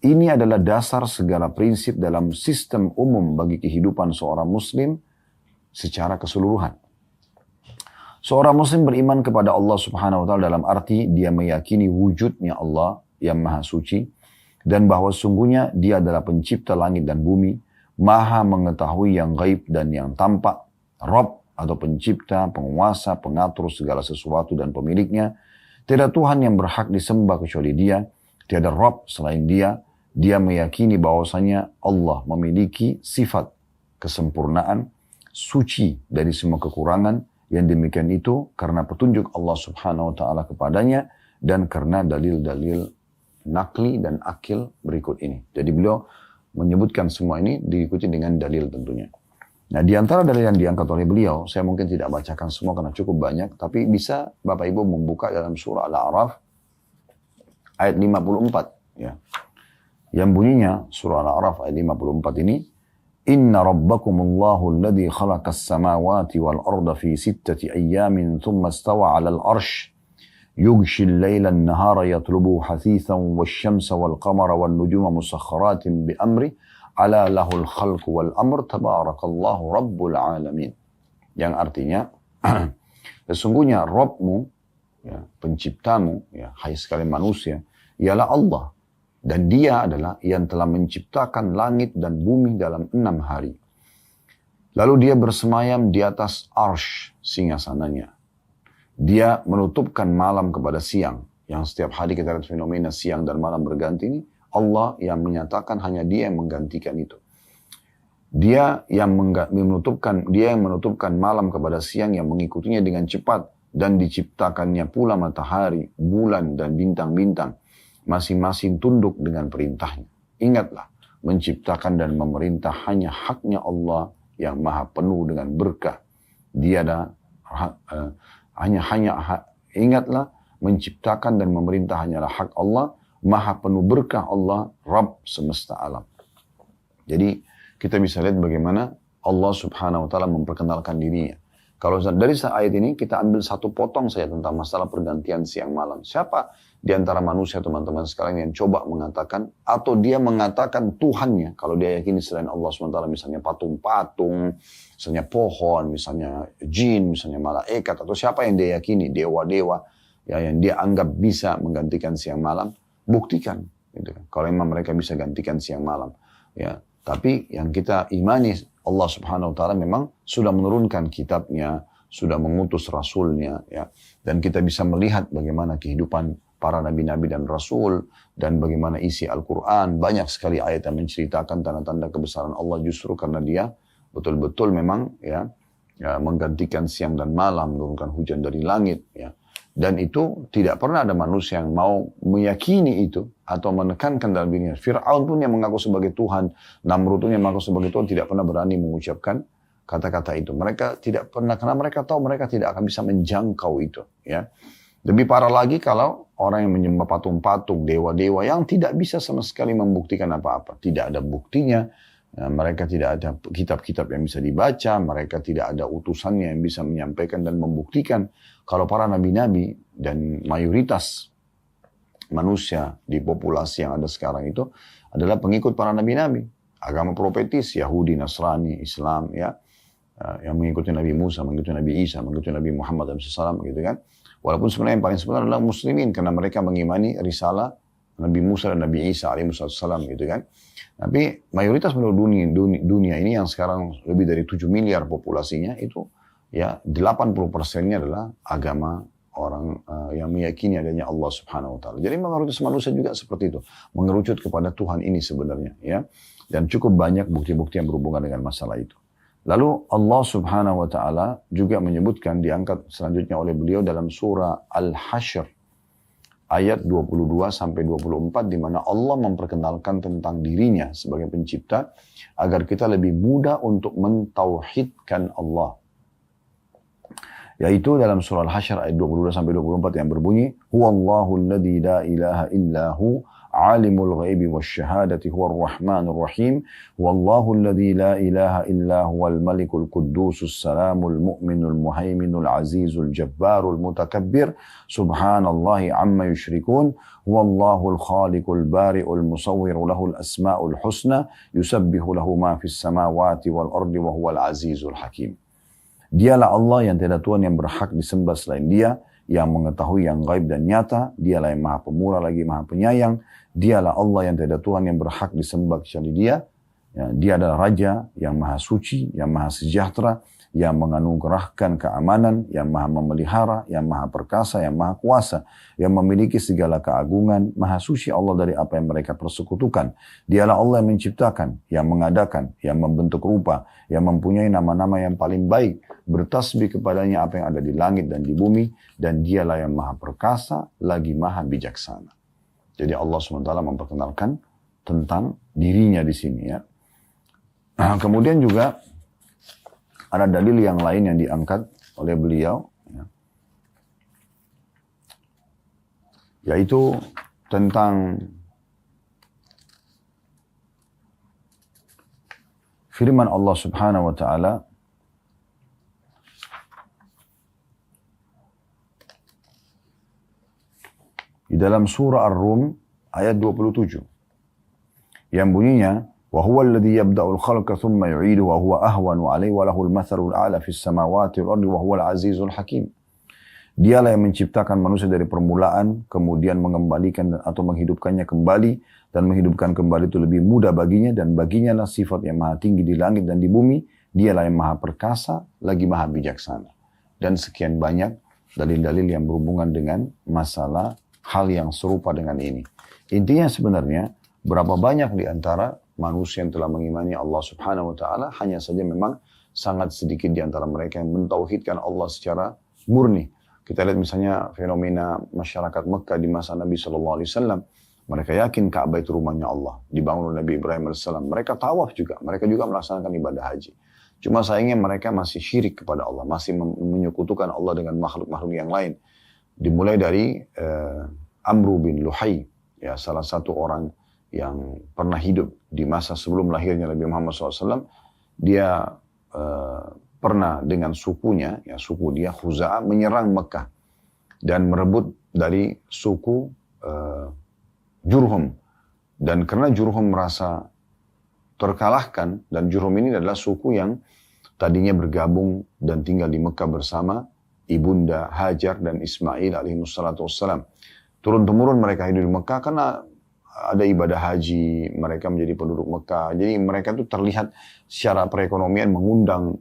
Ini adalah dasar segala prinsip dalam sistem umum bagi kehidupan seorang muslim secara keseluruhan. Seorang muslim beriman kepada Allah Subhanahu wa Ta'ala dalam arti dia meyakini wujudnya Allah yang maha suci dan bahwa sungguhnya dia adalah pencipta langit dan bumi, maha mengetahui yang gaib dan yang tampak, Rabb atau pencipta, penguasa, pengatur segala sesuatu dan pemiliknya. Tiada Tuhan yang berhak disembah kecuali dia, tiada Rabb selain dia. Dia meyakini bahwasanya Allah memiliki sifat kesempurnaan, suci dari semua kekurangan. Yang demikian itu karena petunjuk Allah Subhanahu wa Ta'ala kepadanya dan karena dalil-dalil nakli dan akil berikut ini. Jadi beliau menyebutkan semua ini diikuti dengan dalil tentunya. Nah, di antara dalil yang diangkat oleh beliau, saya mungkin tidak bacakan semua karena cukup banyak, tapi bisa Bapak Ibu membuka dalam surah Al-A'raf ayat 54 ya. Yang bunyinya surah Al-A'raf ayat 54 ini, Inna rabbakumullahu alladhi khalaqas samawati wal arda fi 6 ayyamin thumma istawa 'alal arsh yughshi al-layla an-nahara yatlubuhu hasithan wash-shamsa wal qamara wan nujuma musakhkharatin bi amri ala lahul khalqu wal amr tabarakallahu rabbul alamin. Yang artinya sesungguhnya Rabbmu ya, penciptamu ya, hai sekalian manusia ialah Allah. Dan dia adalah yang telah menciptakan langit dan bumi dalam 6 hari. Lalu dia bersemayam di atas arsh singgasananya. Dia menutupkan malam kepada siang. Yang setiap hari kita lihat fenomena siang dan malam berganti ini. Allah yang menyatakan hanya dia yang menggantikan itu. Dia yang menutupkan malam kepada siang yang mengikutinya dengan cepat. Dan diciptakannya pula matahari, bulan dan bintang-bintang. Masing-masing tunduk dengan perintahnya. Ingatlah, menciptakan dan memerintah hanya haknya Allah yang maha penuh dengan berkah. Ingatlah, menciptakan dan memerintah hanyalah hak Allah, maha penuh berkah Allah, Rabb semesta alam. Jadi kita bisa lihat bagaimana Allah Subhanahu wa Ta'ala memperkenalkan dirinya. Kalau dari ayat ini kita ambil satu potong saja tentang masalah pergantian siang malam. Siapa di antara manusia teman-teman sekalian yang coba mengatakan atau dia mengatakan Tuhannya, kalau dia yakini selain Allah SWT, misalnya patung-patung, misalnya pohon, misalnya jin, misalnya malaikat, atau siapa yang dia yakini, dewa-dewa ya, yang dia anggap bisa menggantikan siang malam, buktikan. Gitu kan. Kalau memang mereka bisa gantikan siang malam. Ya. Tapi yang kita imani, Allah Subhanahu Wa Taala memang sudah menurunkan kitabnya, sudah mengutus rasulnya, ya. Dan kita bisa melihat bagaimana kehidupan para nabi-nabi dan rasul, dan bagaimana isi Al-Quran. Banyak sekali ayat yang menceritakan tanda-tanda kebesaran Allah justru karena dia betul-betul memang ya menggantikan siang dan malam, menurunkan hujan dari langit, ya. Dan itu tidak pernah ada manusia yang mau meyakini itu atau menekankan dalam dirinya. Fir'aun pun yang mengaku sebagai Tuhan, Namrud pun yang mengaku sebagai Tuhan tidak pernah berani mengucapkan kata-kata itu. Mereka tidak pernah, karena mereka tahu mereka tidak akan bisa menjangkau itu, ya. Lebih parah lagi kalau orang yang menyembah patung-patung, dewa-dewa yang tidak bisa sama sekali membuktikan apa-apa. Tidak ada buktinya, mereka tidak ada kitab-kitab yang bisa dibaca, mereka tidak ada utusannya yang bisa menyampaikan dan membuktikan. Kalau para nabi-nabi dan mayoritas manusia di populasi yang ada sekarang itu adalah pengikut para nabi-nabi. Agama profetis, Yahudi, Nasrani, Islam, ya, yang mengikuti Nabi Musa, mengikuti Nabi Isa, mengikuti Nabi Muhammad SAW, gitu kan. Walaupun sebenarnya yang paling sebenarnya adalah muslimin, karena mereka mengimani risalah Nabi Musa dan Nabi Isa alaihissalam, gitu kan. Tapi mayoritas penduduk dunia ini yang sekarang lebih dari 7 miliar populasinya itu, ya 80%-nya adalah agama orang yang meyakini adanya Allah Subhanahu Wa Taala. Jadi mayoritas manusia juga seperti itu, mengerucut kepada Tuhan ini sebenarnya, ya. Dan cukup banyak bukti-bukti yang berhubungan dengan masalah itu. Lalu Allah Subhanahu Wa Taala juga menyebutkan, diangkat selanjutnya oleh beliau dalam surah Al-Hasyr ayat 22 sampai 24, di mana Allah memperkenalkan tentang dirinya sebagai pencipta agar kita lebih mudah untuk mentauhidkan Allah. Yaitu dalam surah Al-Hasyr ayat 22 sampai 24 yang berbunyi, Huwallahu alladzi la ilaha illahu alimul ghaibi wasyahadati huwar rahmanur rahim, wallahu alladzi la ilaha illa huwal malikul quddusus salamul mu'minul muhaiminul azizul jabbarul mutakabbir, subhanallahi amma yusyrikun, huwallahul khaliqul bari'ul musawwiru lahul asma'ul husna, yusabbihu lahu ma fis samawati wal ardi wa huwal azizul hakim. Dialah Allah yang tiada Tuhan yang berhak disembah selain Dia, yang mengetahui yang gaib dan nyata. Dialah yang maha pemurah lagi maha penyayang. Dialah Allah yang tiada Tuhan yang berhak disembah kecuali Dia. Ya, Dia adalah Raja yang maha suci, yang maha sejahtera, yang menganugerahkan keamanan, yang maha memelihara, yang maha perkasa, yang maha kuasa, yang memiliki segala keagungan, maha suci Allah dari apa yang mereka persekutukan. Dialah Allah yang menciptakan, yang mengadakan, yang membentuk rupa, yang mempunyai nama-nama yang paling baik, bertasbih kepadanya apa yang ada di langit dan di bumi, dan dialah yang maha perkasa, lagi maha bijaksana. Jadi Allah SWT memperkenalkan tentang dirinya di sini, ya. Kemudian juga ada dalil yang lain yang diangkat oleh beliau, ya, yaitu tentang firman Allah Subhanahu Wa Taala di dalam surah Ar-Rum ayat 27 yang bunyinya, وهو الذي يبدأ الخلق ثم يعيده وهو أهون عليه وله المثل الأعلى في السماوات والأرض وهو العزيز الحكيم. Dialah yang menciptakan manusia dari permulaan, kemudian mengembalikan atau menghidupkannya kembali, dan menghidupkan kembali itu lebih mudah baginya, dan baginya lah sifat yang maha tinggi di langit dan di bumi. Dialah yang maha perkasa, lagi maha bijaksana. Dan sekian banyak dalil-dalil yang berhubungan dengan masalah hal yang serupa dengan ini. Intinya sebenarnya, berapa banyak di antara manusia yang telah mengimani Allah Subhanahu Wa Taala, hanya saja memang sangat sedikit di antara mereka yang mentauhidkan Allah secara murni. Kita lihat misalnya fenomena masyarakat Mekah di masa Nabi Sallallahu Alaihi Wasallam. Mereka yakin Ka'bah itu rumahnya Allah, dibangun oleh Nabi Ibrahim AS. Mereka tawaf juga, mereka juga melaksanakan ibadah haji. Cuma sayangnya mereka masih syirik kepada Allah, masih menyekutukan Allah dengan makhluk-makhluk yang lain. Dimulai dari Amru bin Luhai, ya, salah satu orang yang pernah hidup di masa sebelum lahirnya Nabi Muhammad SAW. Dia pernah dengan sukunya, ya, suku dia Khuza'ah, menyerang Mekah dan merebut dari suku Jurhum. Dan karena Jurhum merasa terkalahkan, dan Jurhum ini adalah suku yang tadinya bergabung dan tinggal di Mekah bersama ibunda Hajar dan Ismail alaihissalatu wassalam. Turun-temurun mereka hidup di Mekah karena ada ibadah haji, mereka menjadi penduduk Mekah. Jadi mereka itu terlihat secara perekonomian mengundang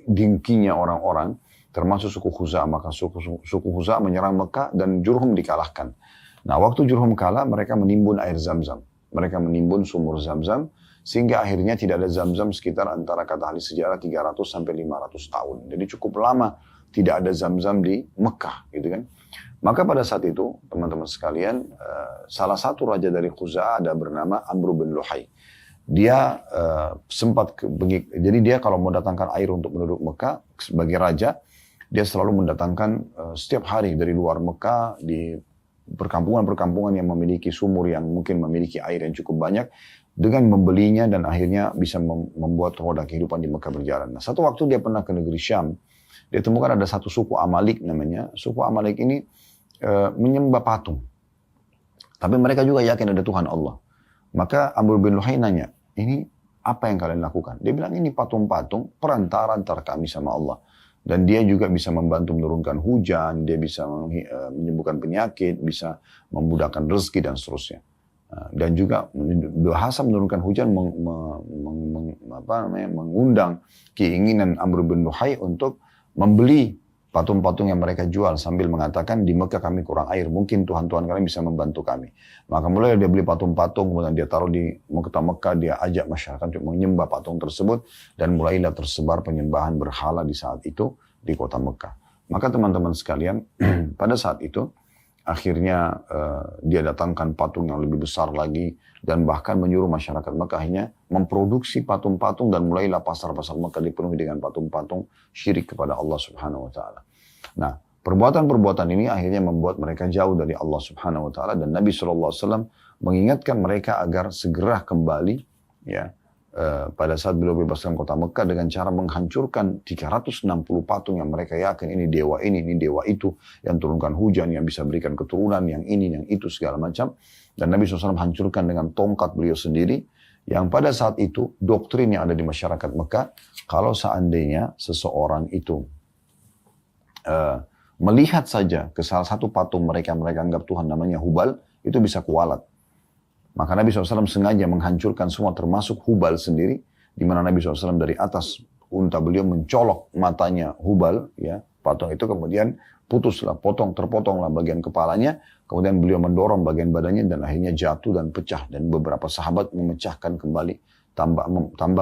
dengkinya orang-orang, termasuk suku Khuza'ah. Maka suku Khuza'ah menyerang Mekah dan Jurhum dikalahkan. Nah, waktu Jurhum kalah, mereka menimbun air Zam-Zam. Mereka menimbun sumur Zam-Zam, sehingga akhirnya tidak ada Zam-Zam sekitar antara kata ahli sejarah 300 sampai 500 tahun. Jadi cukup lama tidak ada Zam-Zam di Mekah, gitu kan. Maka pada saat itu, teman-teman sekalian, salah satu raja dari Khuza'ah ada bernama Amr bin Luhai. Dia jadi dia kalau mau datangkan air untuk penduduk Mekah sebagai raja, dia selalu mendatangkan setiap hari dari luar Mekah di perkampungan-perkampungan yang memiliki sumur yang mungkin memiliki air yang cukup banyak, dengan membelinya dan akhirnya bisa membuat roda kehidupan di Mekah berjalan. Nah, satu waktu dia pernah ke negeri Syam, dia temukan ada satu suku Amalik namanya. Suku Amalik ini menyembah patung. Tapi mereka juga yakin ada Tuhan Allah. Maka Amr bin Luhai nanya, ini apa yang kalian lakukan? Dia bilang, ini patung-patung perantara antara kami sama Allah. Dan dia juga bisa membantu menurunkan hujan, dia bisa menyembuhkan penyakit, bisa memudahkan rezeki dan seterusnya. Dan juga bahasa menurunkan hujan mengundang keinginan Amr bin Luhai untuk membeli patung-patung yang mereka jual sambil mengatakan di Mekah kami kurang air, mungkin Tuhan-Tuhan kalian bisa membantu kami. Maka mulai dia beli patung-patung, kemudian dia taruh di Mekah, dia ajak masyarakat untuk menyembah patung tersebut, dan mulailah tersebar penyembahan berhala di saat itu di kota Mekah. Maka teman-teman sekalian, pada saat itu akhirnya dia datangkan patung yang lebih besar lagi, dan bahkan menyuruh masyarakat Mekah akhirnya memproduksi patung-patung, dan mulailah pasar-pasar Mekah dipenuhi dengan patung-patung syirik kepada Allah Subhanahu wa taala. Nah, perbuatan-perbuatan ini akhirnya membuat mereka jauh dari Allah Subhanahu wa taala, dan Nabi SAW mengingatkan mereka agar segera kembali ya pada saat beliau bebaskan kota Mekah dengan cara menghancurkan 360 patung yang mereka yakin ini dewa itu, yang turunkan hujan, yang bisa berikan keturunan, yang ini, yang itu, segala macam. Dan Nabi SAW hancurkan dengan tongkat beliau sendiri, yang pada saat itu doktrin yang ada di masyarakat Mekah, kalau seandainya seseorang itu melihat saja ke salah satu patung mereka anggap Tuhan namanya Hubal, itu bisa kualat. Maka Nabi SAW sengaja menghancurkan semua termasuk Hubal sendiri, di mana Nabi SAW dari atas unta beliau mencolok matanya Hubal, ya, patung itu kemudian terpotonglah bagian kepalanya, kemudian beliau mendorong bagian badannya dan akhirnya jatuh dan pecah, dan beberapa sahabat memecahkan kembali, tambah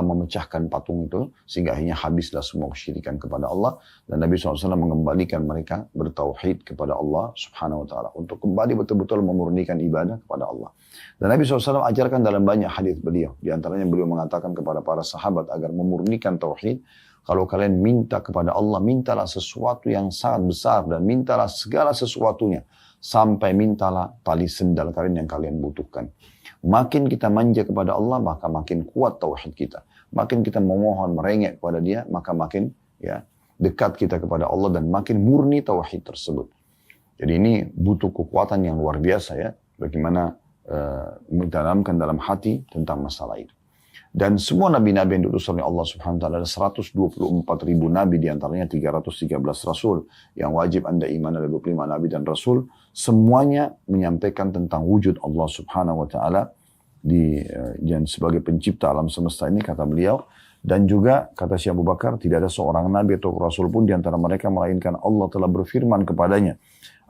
memecahkan patung itu, sehingga akhirnya habislah semua kesyirikan kepada Allah, dan Nabi SAW mengembalikan mereka bertauhid kepada Allah Subhanahu wa ta'ala, untuk kembali betul-betul memurnikan ibadah kepada Allah. Dan Nabi SAW ajarkan dalam banyak hadis beliau, di antaranya beliau mengatakan kepada para sahabat agar memurnikan tauhid, kalau kalian minta kepada Allah, mintalah sesuatu yang sangat besar, dan mintalah segala sesuatunya, sampai mintalah tali sendal kalian yang kalian butuhkan. Makin kita manja kepada Allah, maka makin kuat tauhid kita. Makin kita memohon, merengek kepada Dia, maka makin ya dekat kita kepada Allah, dan makin murni tauhid tersebut. Jadi ini butuh kekuatan yang luar biasa ya, bagaimana mentanamkan dalam hati tentang masalah itu. Dan semua nabi-nabi yang diutus oleh Allah Subhanahu wa taala, ada 124.000 nabi, diantaranya 313 rasul. Yang wajib Anda iman ada 25 nabi dan rasul, semuanya menyampaikan tentang wujud Allah Subhanahu wa taala dan sebagai pencipta alam semesta ini, kata beliau. Dan juga kata Syekh Abu Bakar, tidak ada seorang nabi atau rasul pun di antara mereka melainkan Allah telah berfirman kepadanya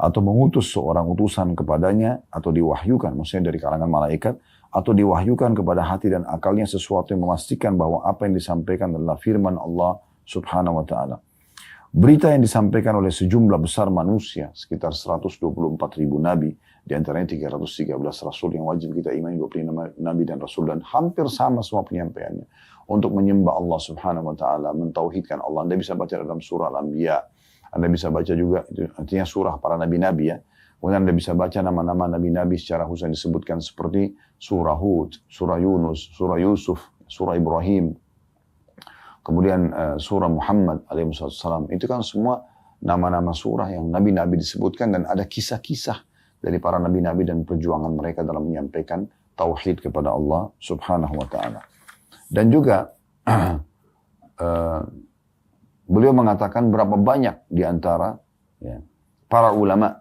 atau mengutus seorang utusan kepadanya, atau diwahyukan, maksudnya dari kalangan malaikat, atau diwahyukan kepada hati dan akalnya sesuatu yang memastikan bahwa apa yang disampaikan adalah firman Allah Subhanahu wa taala. Berita yang disampaikan oleh sejumlah besar manusia, sekitar 124.000 nabi, di antaranya 313 rasul yang wajib kita imani, 25 nabi dan rasul, dan hampir sama semua penyampaiannya untuk menyembah Allah Subhanahu wa taala, mentauhidkan Allah. Anda bisa baca dalam surah Al-Anbiya, Anda bisa baca juga, itu artinya surah para nabi-nabi ya. Kemudian Anda bisa baca nama-nama nabi-nabi secara khusus disebutkan seperti surah Hud, surah Yunus, surah Yusuf, surah Ibrahim, kemudian surah Muhammad alaihissalam. Itu kan semua nama-nama surah yang nabi-nabi disebutkan, dan ada kisah-kisah dari para nabi-nabi dan perjuangan mereka dalam menyampaikan tauhid kepada Allah Subhanahu wa taala. Dan juga Beliau mengatakan berapa banyak di antara ya, para ulama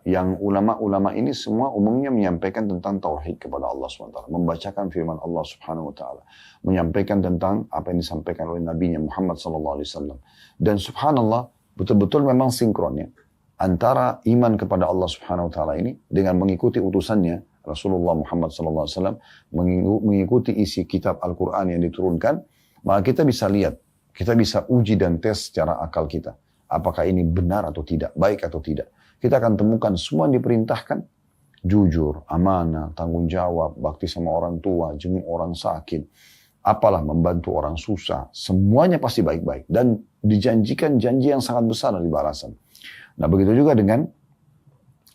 yang ulama ini semua umumnya menyampaikan tentang tauhid kepada Allah SWT, membacakan firman Allah Subhanahu Wa Taala, menyampaikan tentang apa yang disampaikan oleh Nabi Muhammad SAW. Dan subhanallah betul-betul memang sinkronnya antara iman kepada Allah Subhanahu Wa Taala ini dengan mengikuti utusannya Rasulullah Muhammad SAW, mengikuti isi kitab Al-Quran yang diturunkan, maka kita bisa lihat, kita bisa uji dan tes secara akal kita. Apakah ini benar atau tidak, baik atau tidak. Kita akan temukan semua yang diperintahkan. Jujur, amanah, tanggung jawab, bakti sama orang tua, jenguk orang sakit. Apalah membantu orang susah. Semuanya pasti baik-baik. Dan dijanjikan janji yang sangat besar dari balasan. Nah begitu juga dengan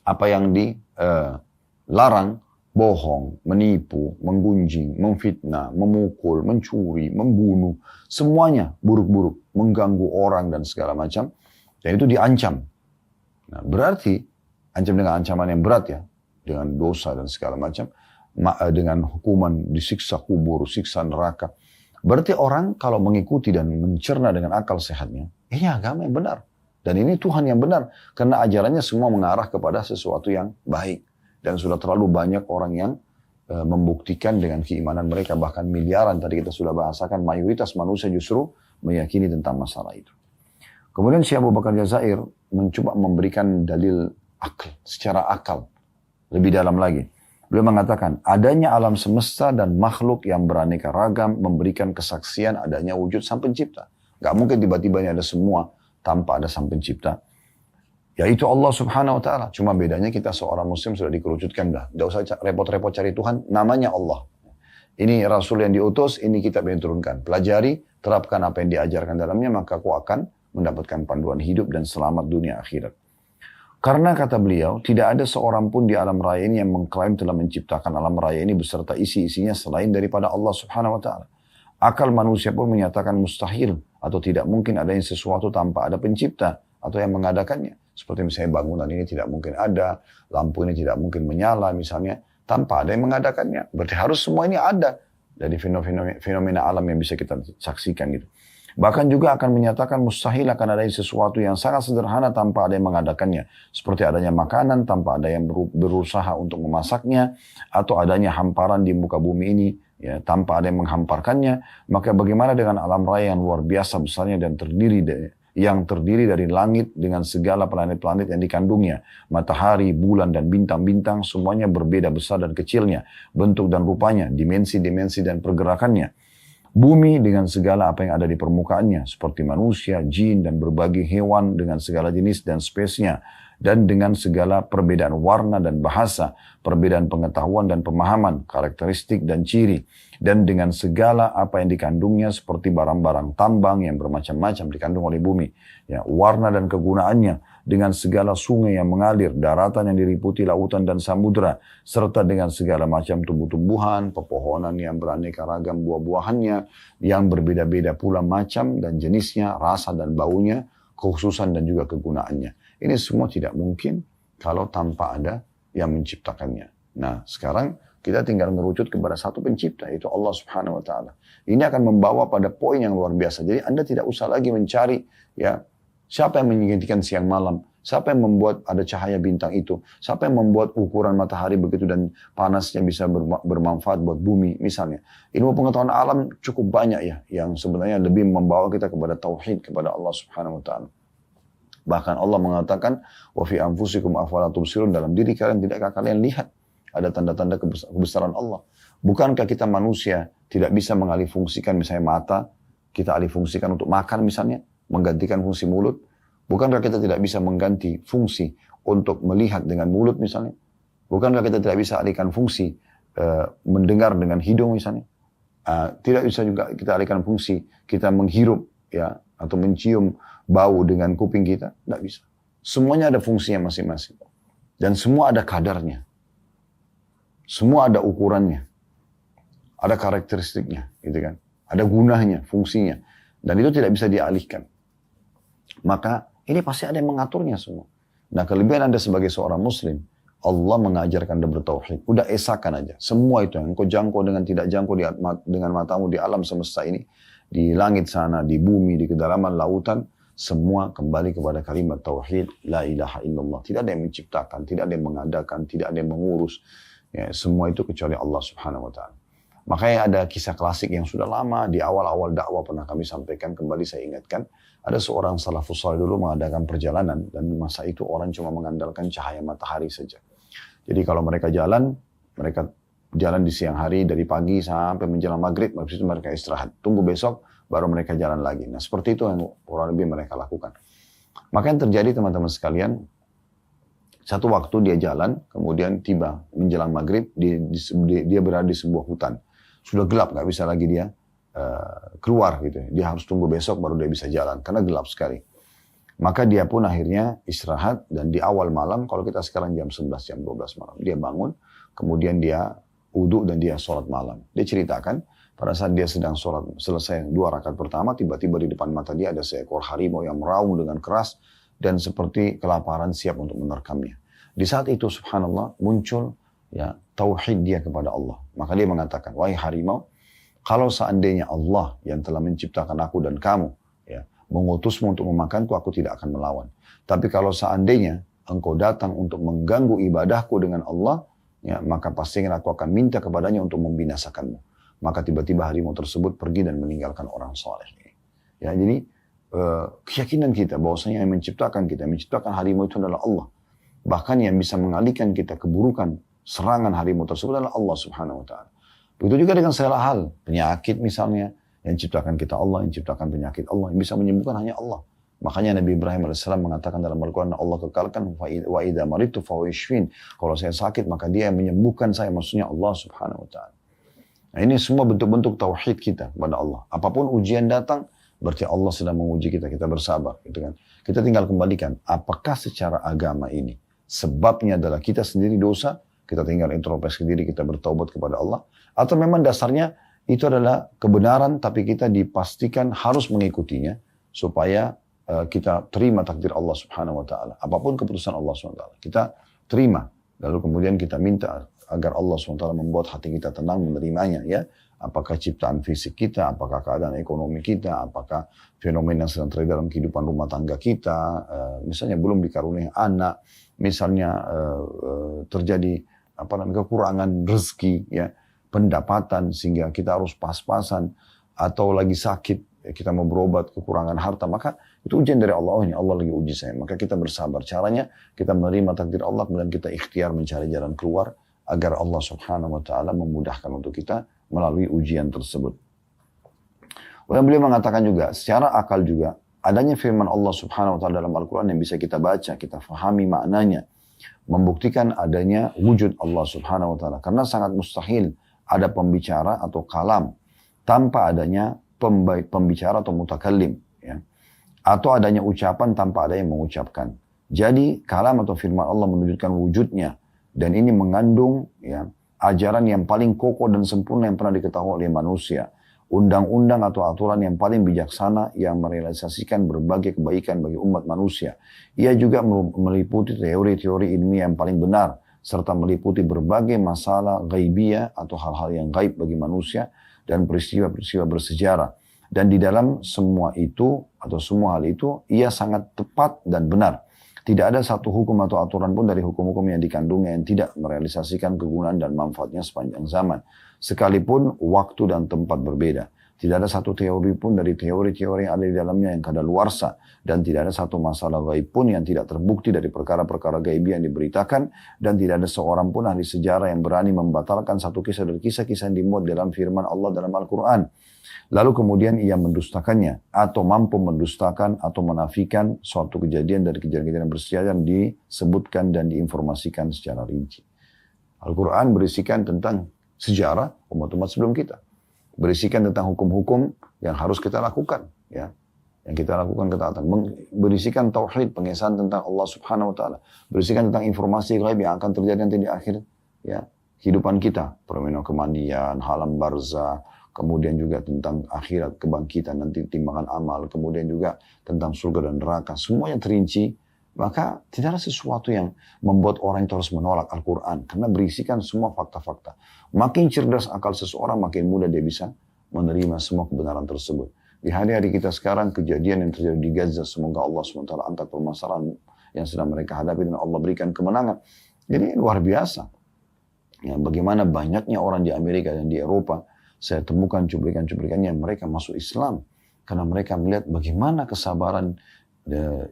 apa yang dilarang. Bohong, menipu, menggunjing, memfitnah, memukul, mencuri, membunuh. Semuanya buruk-buruk. Mengganggu orang dan segala macam. Dan itu diancam. Nah, berarti ancam dengan ancaman yang berat ya. Dengan dosa dan segala macam. Dengan hukuman disiksa kubur, siksa neraka. Berarti orang kalau mengikuti dan mencerna dengan akal sehatnya. Ini agama yang benar. Dan ini Tuhan yang benar. Karena ajarannya semua mengarah kepada sesuatu yang baik. Dan sudah terlalu banyak orang yang membuktikan dengan keimanan mereka. Bahkan miliaran tadi kita sudah bahasakan. Mayoritas manusia justru meyakini tentang masalah itu. Kemudian Syekh Abu Bakar Jazair mencoba memberikan dalil akal, secara akal. Lebih dalam lagi. Beliau mengatakan, adanya alam semesta dan makhluk yang beraneka ragam memberikan kesaksian adanya wujud Sang Pencipta. Gak mungkin tiba-tiba ini ada semua tanpa ada Sang Pencipta. Yaitu Allah Subhanahu Wa Taala. Cuma bedanya kita seorang muslim sudah dikerucutkan dah. Gak usah repot-repot cari Tuhan, namanya Allah. Ini Rasul yang diutus, ini kitab yang diturunkan. Pelajari, terapkan apa yang diajarkan dalamnya, maka kau akan mendapatkan panduan hidup dan selamat dunia akhirat. Karena kata beliau, tidak ada seorang pun di alam raya ini yang mengklaim telah menciptakan alam raya ini beserta isi-isinya selain daripada Allah Subhanahu Wa Taala. Akal manusia pun menyatakan mustahil atau tidak mungkin adanya sesuatu tanpa ada pencipta atau yang mengadakannya. Seperti misalnya bangunan ini tidak mungkin ada, lampu ini tidak mungkin menyala misalnya, tanpa ada yang mengadakannya. Berarti harus semua ini ada dari fenomena alam yang bisa kita saksikan gitu. Bahkan juga akan menyatakan mustahil akan adanya sesuatu yang sangat sederhana tanpa ada yang mengadakannya. Seperti adanya makanan tanpa ada yang berusaha untuk memasaknya, atau adanya hamparan di muka bumi ini ya, tanpa ada yang menghamparkannya. Maka bagaimana dengan alam raya yang luar biasa besarnya dan terdiri dari langit dengan segala planet-planet yang dikandungnya. Matahari, bulan, dan bintang-bintang semuanya berbeda besar dan kecilnya. Bentuk dan rupanya, dimensi-dimensi dan pergerakannya. Bumi dengan segala apa yang ada di permukaannya. Seperti manusia, jin, dan berbagai hewan dengan segala jenis dan spesiesnya. Dan dengan segala perbedaan warna dan bahasa. Perbedaan pengetahuan dan pemahaman, karakteristik dan ciri. Dan dengan segala apa yang dikandungnya seperti barang-barang tambang yang bermacam-macam dikandung oleh bumi. Ya, warna dan kegunaannya dengan segala sungai yang mengalir, daratan yang diliputi lautan dan samudera, serta dengan segala macam tumbuh-tumbuhan, pepohonan yang beraneka ragam buah-buahannya, yang berbeda-beda pula macam dan jenisnya, rasa dan baunya, kekhususan dan juga kegunaannya. Ini semua tidak mungkin kalau tanpa ada yang menciptakannya. Nah, sekarang kita tinggal merucut kepada satu pencipta, yaitu Allah Subhanahu Wa Taala. Ini akan membawa pada poin yang luar biasa. Jadi Anda tidak usah lagi mencari ya siapa yang menggantikan siang malam, siapa yang membuat ada cahaya bintang itu, siapa yang membuat ukuran matahari begitu dan panasnya bisa bermanfaat buat bumi misalnya. Ilmu pengetahuan alam cukup banyak ya, yang sebenarnya lebih membawa kita kepada tauhid kepada Allah Subhanahu Wa Taala. Bahkan Allah mengatakan, wa fi anfusikum afala tubsirun, dalam diri kalian tidakkah kalian lihat ada tanda-tanda kebesaran Allah. Bukankah kita manusia tidak bisa mengalih fungsikan misalnya mata, kita alih fungsikan untuk makan misalnya, menggantikan fungsi mulut. Bukankah kita tidak bisa mengganti fungsi untuk melihat dengan mulut misalnya? Bukankah kita tidak bisa alihkan fungsi mendengar dengan hidung misalnya? Tidak bisa juga kita alihkan fungsi kita menghirup ya atau mencium bau dengan kuping kita? Tidak bisa. Semuanya ada fungsinya masing-masing. Dan semua ada kadarnya. Semua ada ukurannya. Ada karakteristiknya, gitu kan. Ada gunanya, fungsinya. Dan itu tidak bisa dialihkan. Maka ini pasti ada yang mengaturnya semua. Nah, kelebihan Anda sebagai seorang muslim, Allah mengajarkan Anda bertauhid. Udah esakan aja. Semua itu yang kau jangkau dengan tidak jangkau dengan matamu di alam semesta ini, di langit sana, di bumi, di kedalaman lautan, semua kembali kepada kalimat tauhid, la ilaha illallah. Tidak ada yang menciptakan, tidak ada yang mengadakan, tidak ada yang mengurus. Ya, semua itu kecuali Allah Subhanahu wa Ta'ala. Makanya ada kisah klasik yang sudah lama di awal-awal dakwah pernah kami sampaikan, kembali saya ingatkan. Ada seorang salafus saleh dulu mengadakan perjalanan dan masa itu orang cuma mengandalkan cahaya matahari saja. Jadi kalau mereka jalan di siang hari dari pagi sampai menjelang maghrib, habis itu mereka istirahat. Tunggu besok baru mereka jalan lagi. Nah seperti itu yang kurang lebih mereka lakukan. Maka yang terjadi teman-teman sekalian, satu waktu dia jalan, kemudian tiba menjelang maghrib, dia berada di sebuah hutan. Sudah gelap, nggak bisa lagi dia keluar gitu. Dia harus tunggu besok baru dia bisa jalan, karena gelap sekali. Maka dia pun akhirnya istirahat, dan di awal malam, kalau kita sekarang jam 11, jam 12 malam, dia bangun, kemudian dia wudhu dan dia sholat malam. Dia ceritakan, pada saat dia sedang sholat, selesai 2 rakaat pertama, tiba-tiba di depan mata dia ada seekor harimau yang meraung dengan keras, dan seperti kelaparan siap untuk menerkamnya. Di saat itu subhanallah muncul ya tauhid dia kepada Allah. Maka dia mengatakan, wahai harimau, kalau seandainya Allah yang telah menciptakan aku dan kamu ya mengutusmu untuk memakanku, aku tidak akan melawan. Tapi kalau seandainya engkau datang untuk mengganggu ibadahku dengan Allah, ya maka pastinya aku akan minta kepadanya untuk membinasakanmu. Maka tiba-tiba harimau tersebut pergi dan meninggalkan orang saleh. Ya, jadi keyakinan kita bahwasanya yang menciptakan harimau itu adalah Allah. Bahkan yang bisa mengalihkan kita keburukan serangan harimau tersebut adalah Allah Subhanahu wa Ta'ala. Begitu juga dengan segala hal, penyakit misalnya, yang ciptakan kita Allah, yang ciptakan penyakit Allah, yang bisa menyembuhkan hanya Allah. Makanya Nabi Ibrahim AS mengatakan dalam Al-Quran, Allah kekalkan, wa idza maridtu fahuwa yashfin. Kalau saya sakit, maka dia yang menyembuhkan saya, maksudnya Allah Subhanahu wa Ta'ala. Nah ini semua bentuk-bentuk tauhid kita kepada Allah. Apapun ujian datang, berarti Allah sedang menguji kita, kita bersabar. Gitu kan. Kita tinggal kembalikan, apakah secara agama ini, sebabnya adalah kita sendiri dosa, kita tinggal introspeksi diri, kita bertaubat kepada Allah. Atau memang dasarnya itu adalah kebenaran, tapi kita dipastikan harus mengikutinya, supaya kita terima takdir Allah Subhanahu wa Ta'ala. Apapun keputusan Allah Subhanahu wa Ta'ala, kita terima. Lalu kemudian kita minta agar Allah Subhanahu wa Ta'ala membuat hati kita tenang menerimanya. Ya, apakah ciptaan fisik kita, apakah keadaan ekonomi kita, apakah fenomena yang sedang terjadi dalam kehidupan rumah tangga kita, misalnya belum dikaruniai anak, misalnya terjadi kekurangan rezeki, ya, pendapatan sehingga kita harus pas-pasan, atau lagi sakit, kita mau berobat kekurangan harta, maka itu ujian dari Allah. Oh, ini Allah lagi uji saya, maka kita bersabar. Caranya kita menerima takdir Allah, kemudian kita ikhtiar mencari jalan keluar agar Allah Subhanahu wa Ta'ala memudahkan untuk kita melalui ujian tersebut. Dan beliau mengatakan juga, secara akal juga, adanya firman Allah Subhanahu wa Ta'ala dalam Al-Quran yang bisa kita baca, kita fahami maknanya, membuktikan adanya wujud Allah Subhanahu wa Ta'ala. Karena sangat mustahil ada pembicara atau kalam tanpa adanya pembicara atau mutakallim, ya. Atau adanya ucapan tanpa ada yang mengucapkan. Jadi kalam atau firman Allah menunjukkan wujudnya, dan ini mengandung ya ajaran yang paling kokoh dan sempurna yang pernah diketahui oleh manusia. Undang-undang atau aturan yang paling bijaksana yang merealisasikan berbagai kebaikan bagi umat manusia. Ia juga meliputi teori-teori ilmiah yang paling benar, serta meliputi berbagai masalah ghaibiyah atau hal-hal yang gaib bagi manusia dan peristiwa-peristiwa bersejarah. Dan di dalam semua itu atau semua hal itu, ia sangat tepat dan benar. Tidak ada satu hukum atau aturan pun dari hukum-hukum yang dikandungnya yang tidak merealisasikan kegunaan dan manfaatnya sepanjang zaman. Sekalipun waktu dan tempat berbeda. Tidak ada satu teori pun dari teori-teori yang ada di dalamnya yang kadaluarsa. Dan tidak ada satu masalah gaib pun yang tidak terbukti dari perkara-perkara gaib yang diberitakan. Dan tidak ada seorang pun ahli sejarah yang berani membatalkan satu kisah dari kisah-kisah yang dimuat dalam firman Allah dalam Al-Quran. Lalu kemudian ia mendustakannya, atau mampu mendustakan atau menafikan suatu kejadian dari kejadian-kejadian bersejarah yang disebutkan dan diinformasikan secara rinci. Al-Quran berisikan tentang sejarah umat-umat sebelum kita. Berisikan tentang hukum-hukum yang harus kita lakukan, ya. Yang kita lakukan ketaatan. Berisikan tauhid, pengesahan tentang Allah Subhanahu wa Ta'ala. Berisikan tentang informasi gaib yang akan terjadi nanti di akhir ya kehidupan kita. Permainan kemandian, alam barzah, kemudian juga tentang akhirat, kebangkitan, nanti timbangan amal, kemudian juga tentang surga dan neraka. Semuanya terinci. Maka tidak ada sesuatu yang membuat orang itu harus menolak Al-Quran. Karena berisikan semua fakta-fakta. Makin cerdas akal seseorang, makin mudah dia bisa menerima semua kebenaran tersebut. Di hari-hari kita sekarang, kejadian yang terjadi di Gaza, semoga Allah SWT angkat permasalahan yang sedang mereka hadapi dan Allah berikan kemenangan. Jadi luar biasa. Ya, bagaimana banyaknya orang di Amerika dan di Eropa, saya temukan cuplikan-cuplikannya mereka masuk Islam. Karena mereka melihat bagaimana kesabaran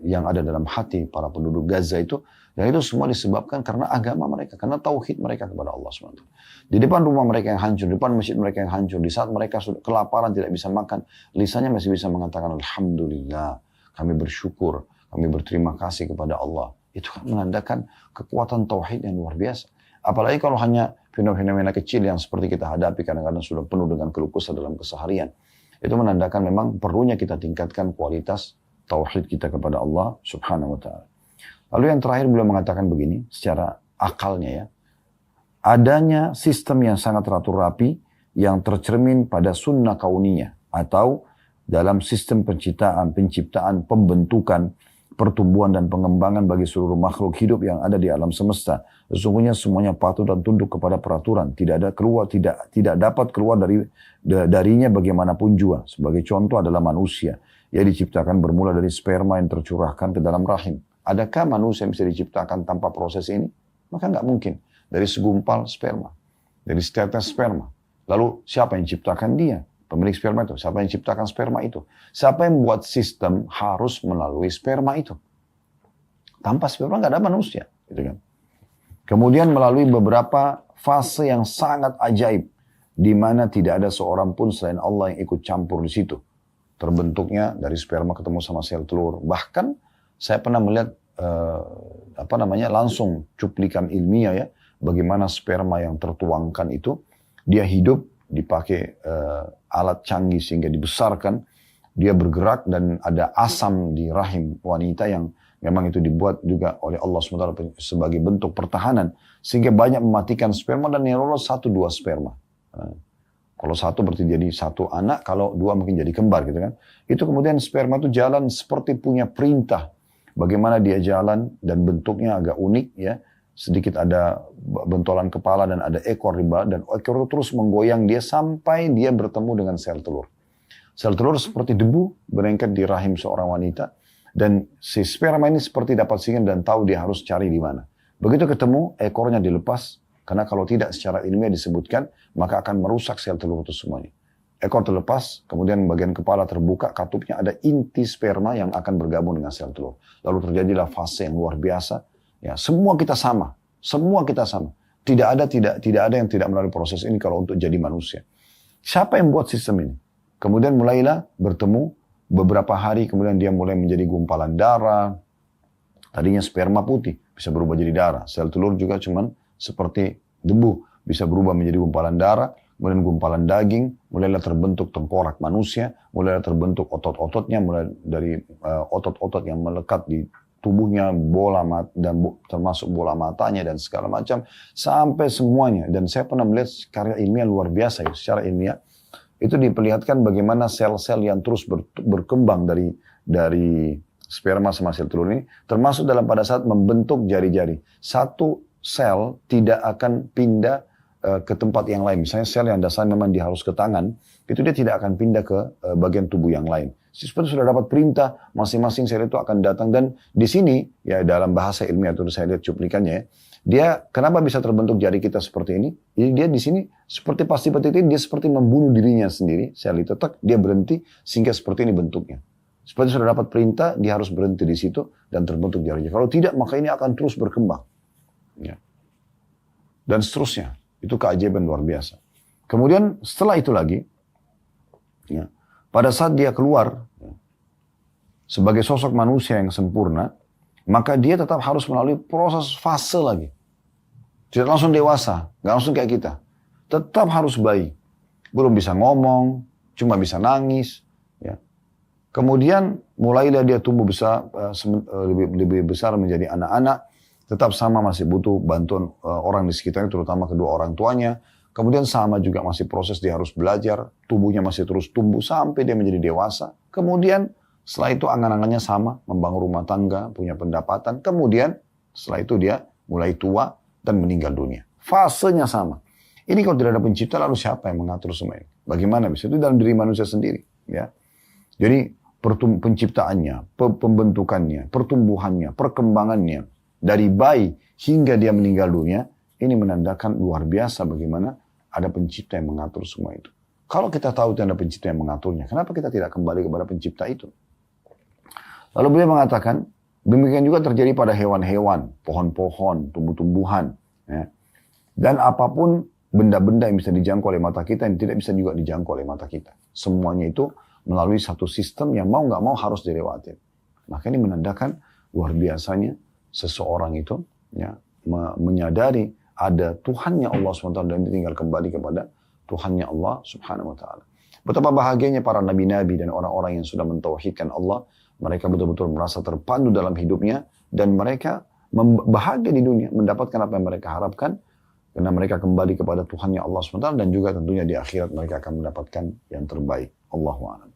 yang ada dalam hati para penduduk Gaza itu. Dan itu semua disebabkan karena agama mereka, karena tauhid mereka kepada Allah SWT. Di depan rumah mereka yang hancur, di depan masjid mereka yang hancur, di saat mereka sudah kelaparan tidak bisa makan, lisannya masih bisa mengatakan Alhamdulillah, kami bersyukur, kami berterima kasih kepada Allah. Itu kan menandakan kekuatan tauhid yang luar biasa. Apalagi kalau hanya fenomena kecil yang seperti kita hadapi kadang-kadang sudah penuh dengan keluh kesah dalam keseharian. Itu menandakan memang perlunya kita tingkatkan kualitas tauhid kita kepada Allah Subhanahu wa taala. Lalu yang terakhir beliau mengatakan begini, secara akalnya ya. Adanya sistem yang sangat teratur rapi yang tercermin pada sunnah kauniyah atau dalam sistem penciptaan, pembentukan, pertumbuhan dan pengembangan bagi seluruh makhluk hidup yang ada di alam semesta. Sesungguhnya semuanya patuh dan tunduk kepada peraturan. Tidak dapat keluar darinya bagaimanapun jua. Sebagai contoh adalah manusia. Ia diciptakan bermula dari sperma yang tercurahkan ke dalam rahim. Adakah manusia yang bisa diciptakan tanpa proses ini? Maka nggak mungkin. Dari segumpal sperma. Dari setetes sperma. Lalu siapa yang ciptakan dia? Pemilik sperma itu. Siapa yang ciptakan sperma itu? Siapa yang membuat sistem harus melalui sperma itu? Tanpa sperma nggak ada manusia. Gitu kan? Kemudian melalui beberapa fase yang sangat ajaib. Di mana tidak ada seorang pun selain Allah yang ikut campur di situ. Terbentuknya dari sperma ketemu sama sel telur. Bahkan saya pernah melihat langsung cuplikan ilmiah ya, bagaimana sperma yang tertuangkan itu dia hidup dipakai alat canggih sehingga dibesarkan, dia bergerak dan ada asam di rahim wanita yang memang itu dibuat juga oleh Allah SWT sebagai bentuk pertahanan sehingga banyak mematikan sperma dan yang lolos 1-2 sperma. Kalau 1 berarti jadi 1 anak, kalau 2 mungkin jadi kembar gitu kan. Itu kemudian sperma itu jalan seperti punya perintah. Bagaimana dia jalan dan bentuknya agak unik ya. Sedikit ada bentolan kepala dan ada ekor di bawah. Dan ekor itu terus menggoyang dia sampai dia bertemu dengan sel telur. Sel telur seperti debu berengket di rahim seorang wanita. Dan si sperma ini seperti dapat sinyal dan tahu dia harus cari di mana. Begitu ketemu, ekornya dilepas. Karena kalau tidak secara ilmiah disebutkan, maka akan merusak sel telur itu semuanya. Ekor terlepas, kemudian bagian kepala terbuka, katupnya ada inti sperma yang akan bergabung dengan sel telur. Lalu terjadilah fase yang luar biasa. Ya, semua kita sama. Semua kita sama. Tidak ada yang tidak melalui proses ini kalau untuk jadi manusia. Siapa yang buat sistem ini? Kemudian mulailah bertemu beberapa hari, kemudian dia mulai menjadi gumpalan darah. Tadinya sperma putih, bisa berubah jadi darah. Sel telur juga cuman seperti debu, bisa berubah menjadi gumpalan darah. Kemudian gumpalan daging, mulailah terbentuk tengkorak manusia, mulailah terbentuk otot-ototnya, mulai dari otot-otot yang melekat di tubuhnya, bola mata, dan termasuk bola matanya dan segala macam, sampai semuanya. Dan saya pernah melihat karya ilmiah luar biasa, ya. Secara ilmiah, itu diperlihatkan bagaimana sel-sel yang terus berkembang dari sperma sama sel telur ini, termasuk pada saat membentuk jari-jari. Satu sel tidak akan pindah ke tempat yang lain. Misalnya sel yang dasarnya memang dia harus ke tangan, itu dia tidak akan pindah ke bagian tubuh yang lain. Seperti sudah dapat perintah, masing-masing sel itu akan datang. Dan di sini, ya dalam bahasa ilmiah itu saya lihat cuplikannya, dia kenapa bisa terbentuk jari kita seperti ini? Jadi dia di sini seperti pasti dia seperti membunuh dirinya sendiri. Sel itu dia berhenti sehingga seperti ini bentuknya. Seperti sudah dapat perintah, dia harus berhenti di situ dan terbentuk jari. Kalau tidak, maka ini akan terus berkembang. Ya. Dan seterusnya. Itu keajaiban luar biasa. Kemudian setelah itu lagi, ya, pada saat dia keluar ya, sebagai sosok manusia yang sempurna, maka dia tetap harus melalui proses fase lagi. Tidak langsung dewasa, nggak langsung kayak kita. Tetap harus bayi. Belum bisa ngomong, cuma bisa nangis. Ya. Kemudian mulailah dia tumbuh besar, lebih besar menjadi anak-anak. Tetap sama masih butuh bantuan orang di sekitarnya, terutama kedua orang tuanya. Kemudian sama juga masih proses dia harus belajar, tubuhnya masih terus tumbuh sampai dia menjadi dewasa. Kemudian setelah itu angan-angannya sama, membangun rumah tangga, punya pendapatan. Kemudian setelah itu dia mulai tua dan meninggal dunia. Fasenya sama. Ini kalau tidak ada pencipta, lalu siapa yang mengatur semua ini? Bagaimana bisa? Itu dalam diri manusia sendiri. Ya. Jadi penciptaannya, pembentukannya, pertumbuhannya, perkembangannya, dari bayi hingga dia meninggal dunia, ini menandakan luar biasa bagaimana ada pencipta yang mengatur semua itu. Kalau kita tahu ada pencipta yang mengaturnya, kenapa kita tidak kembali kepada pencipta itu? Lalu beliau mengatakan, demikian juga terjadi pada hewan-hewan, pohon-pohon, tumbuh-tumbuhan. Ya. Dan apapun benda-benda yang bisa dijangkau oleh mata kita, yang tidak bisa juga dijangkau oleh mata kita. Semuanya itu melalui satu sistem yang mau nggak mau harus dilewati. Maka ini menandakan luar biasanya seseorang itu ya, menyadari ada Tuhannya Allah SWT dan tinggal kembali kepada Tuhannya Allah Subhanahu Wa Taala. Betapa bahagianya para nabi-nabi dan orang-orang yang sudah mentauhidkan Allah. Mereka betul-betul merasa terpandu dalam hidupnya dan mereka bahagia di dunia, mendapatkan apa yang mereka harapkan karena mereka kembali kepada Tuhannya Allah SWT dan juga tentunya di akhirat mereka akan mendapatkan yang terbaik. Allahu a'lam.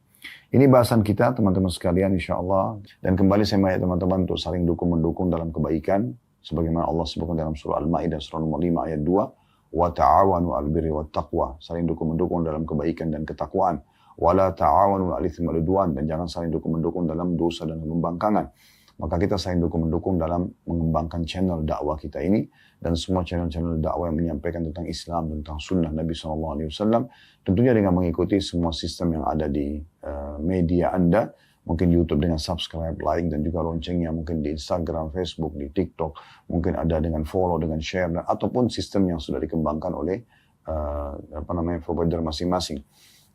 Ini bahasan kita teman-teman sekalian insyaAllah. Dan kembali saya mengajak teman-teman untuk saling dukung-mendukung dalam kebaikan. Sebagaimana Allah sebutkan dalam surah Al-Ma'idah surah nomor 5 ayat 2. Wa ta'awanu al-birri wa taqwa. Saling dukung-mendukung dalam kebaikan dan ketakwaan. Wa la ta'awanu al-ithmi wal udwan. Dan jangan saling dukung-mendukung dalam dosa dan pembangkangan. Maka kita saling dukung-mendukung dalam mengembangkan channel dakwah kita ini. Dan semua channel-channel dakwah yang menyampaikan tentang Islam, tentang sunnah Nabi SAW. Tentunya dengan mengikuti semua sistem yang ada di media Anda. Mungkin YouTube dengan subscribe, like, dan juga loncengnya. Mungkin di Instagram, Facebook, di TikTok. Mungkin ada dengan follow, dengan share. Ataupun sistem yang sudah dikembangkan oleh provider masing-masing.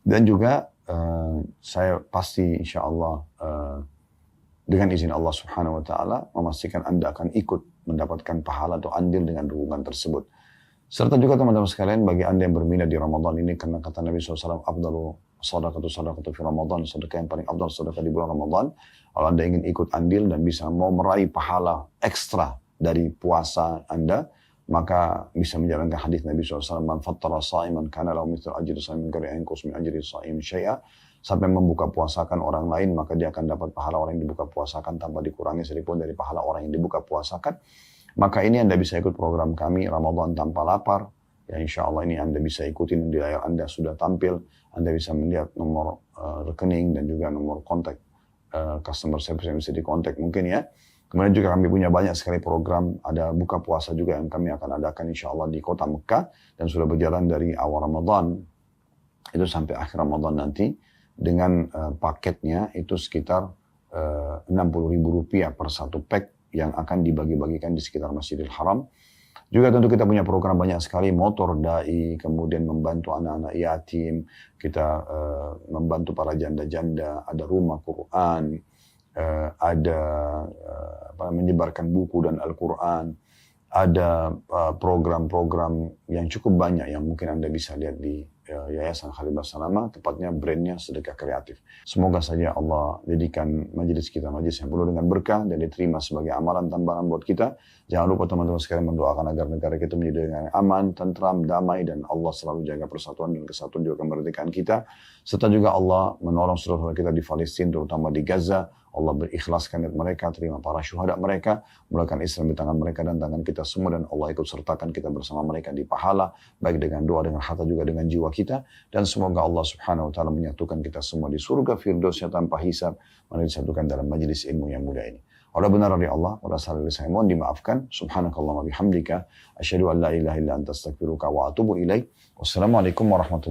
Dan juga saya pasti insya Allah dengan izin Allah Subhanahu Wa Taala memastikan Anda akan ikut mendapatkan pahala atau andil dengan dukungan tersebut. Serta juga teman-teman sekalian bagi Anda yang berminat di Ramadan ini karena kata Nabi SAW, Afdalu sadaqatu fi Ramadan, sedekah yang paling afdal sedekah di bulan Ramadan. Kalau Anda ingin ikut andil dan bisa mau meraih pahala ekstra dari puasa Anda, maka bisa menjalankan hadis Nabi SAW, Man fattara sa'iman kana lahu mithlu ajri sa'imin ghairi an yanqus min ajri sha'im syai'a. Sampai membuka puasakan orang lain, maka dia akan dapat pahala orang yang dibuka puasakan tanpa dikurangi sedikitpun dari pahala orang yang dibuka puasakan. Maka ini Anda bisa ikut program kami, Ramadan Tanpa Lapar. Ya insya Allah ini Anda bisa ikutin di layar Anda sudah tampil. Anda bisa melihat nomor rekening dan juga nomor kontak customer service yang bisa dikontak mungkin ya. Kemudian juga kami punya banyak sekali program, ada buka puasa juga yang kami akan adakan insya Allah di kota Mekah. Dan sudah berjalan dari awal Ramadan itu sampai akhir Ramadan nanti. Dengan paketnya itu sekitar Rp60.000 per satu pack yang akan dibagi-bagikan di sekitar Masjidil Haram. Juga tentu kita punya program banyak sekali, motor dai, kemudian membantu anak-anak yatim, kita membantu para janda-janda, ada rumah Quran, ada menyebarkan buku dan Al-Quran, ada program-program yang cukup banyak yang mungkin Anda bisa lihat di Yayasan Khalil Basalamah, tepatnya brandnya Sedekah Kreatif. Semoga saja Allah jadikan majelis kita majelis yang penuh dengan berkah dan diterima sebagai amalan tambahan buat kita. Jangan lupa teman-teman sekalian mendoakan agar negara kita menjadi dengan aman, tentram, damai, dan Allah selalu jaga persatuan dan kesatuan juga kemerdekaan kita. Serta juga Allah menolong saudara-saudara kita di Palestina, terutama di Gaza. Allah berikhlaskan niat mereka, terima para syuhada mereka, mulakan Islam di tangan mereka dan tangan kita semua, dan Allah ikut sertakan kita bersama mereka di pahala, baik dengan doa, dengan harta, juga dengan jiwa kita. Dan semoga Allah Subhanahu Wa Taala menyatukan kita semua di surga Firdausnya tanpa hisab, mana disatukan dalam majelis ilmu yang mulia ini. Oleh benar dari Allah, pada saat ini saya mohon dimaafkan. Subhanakallahumma bihamdika, asyhadu an la ilaha illa anta astaghfiruka wa atubu ilaik. Wassalamualaikum warahmatullahi wabarakatuh.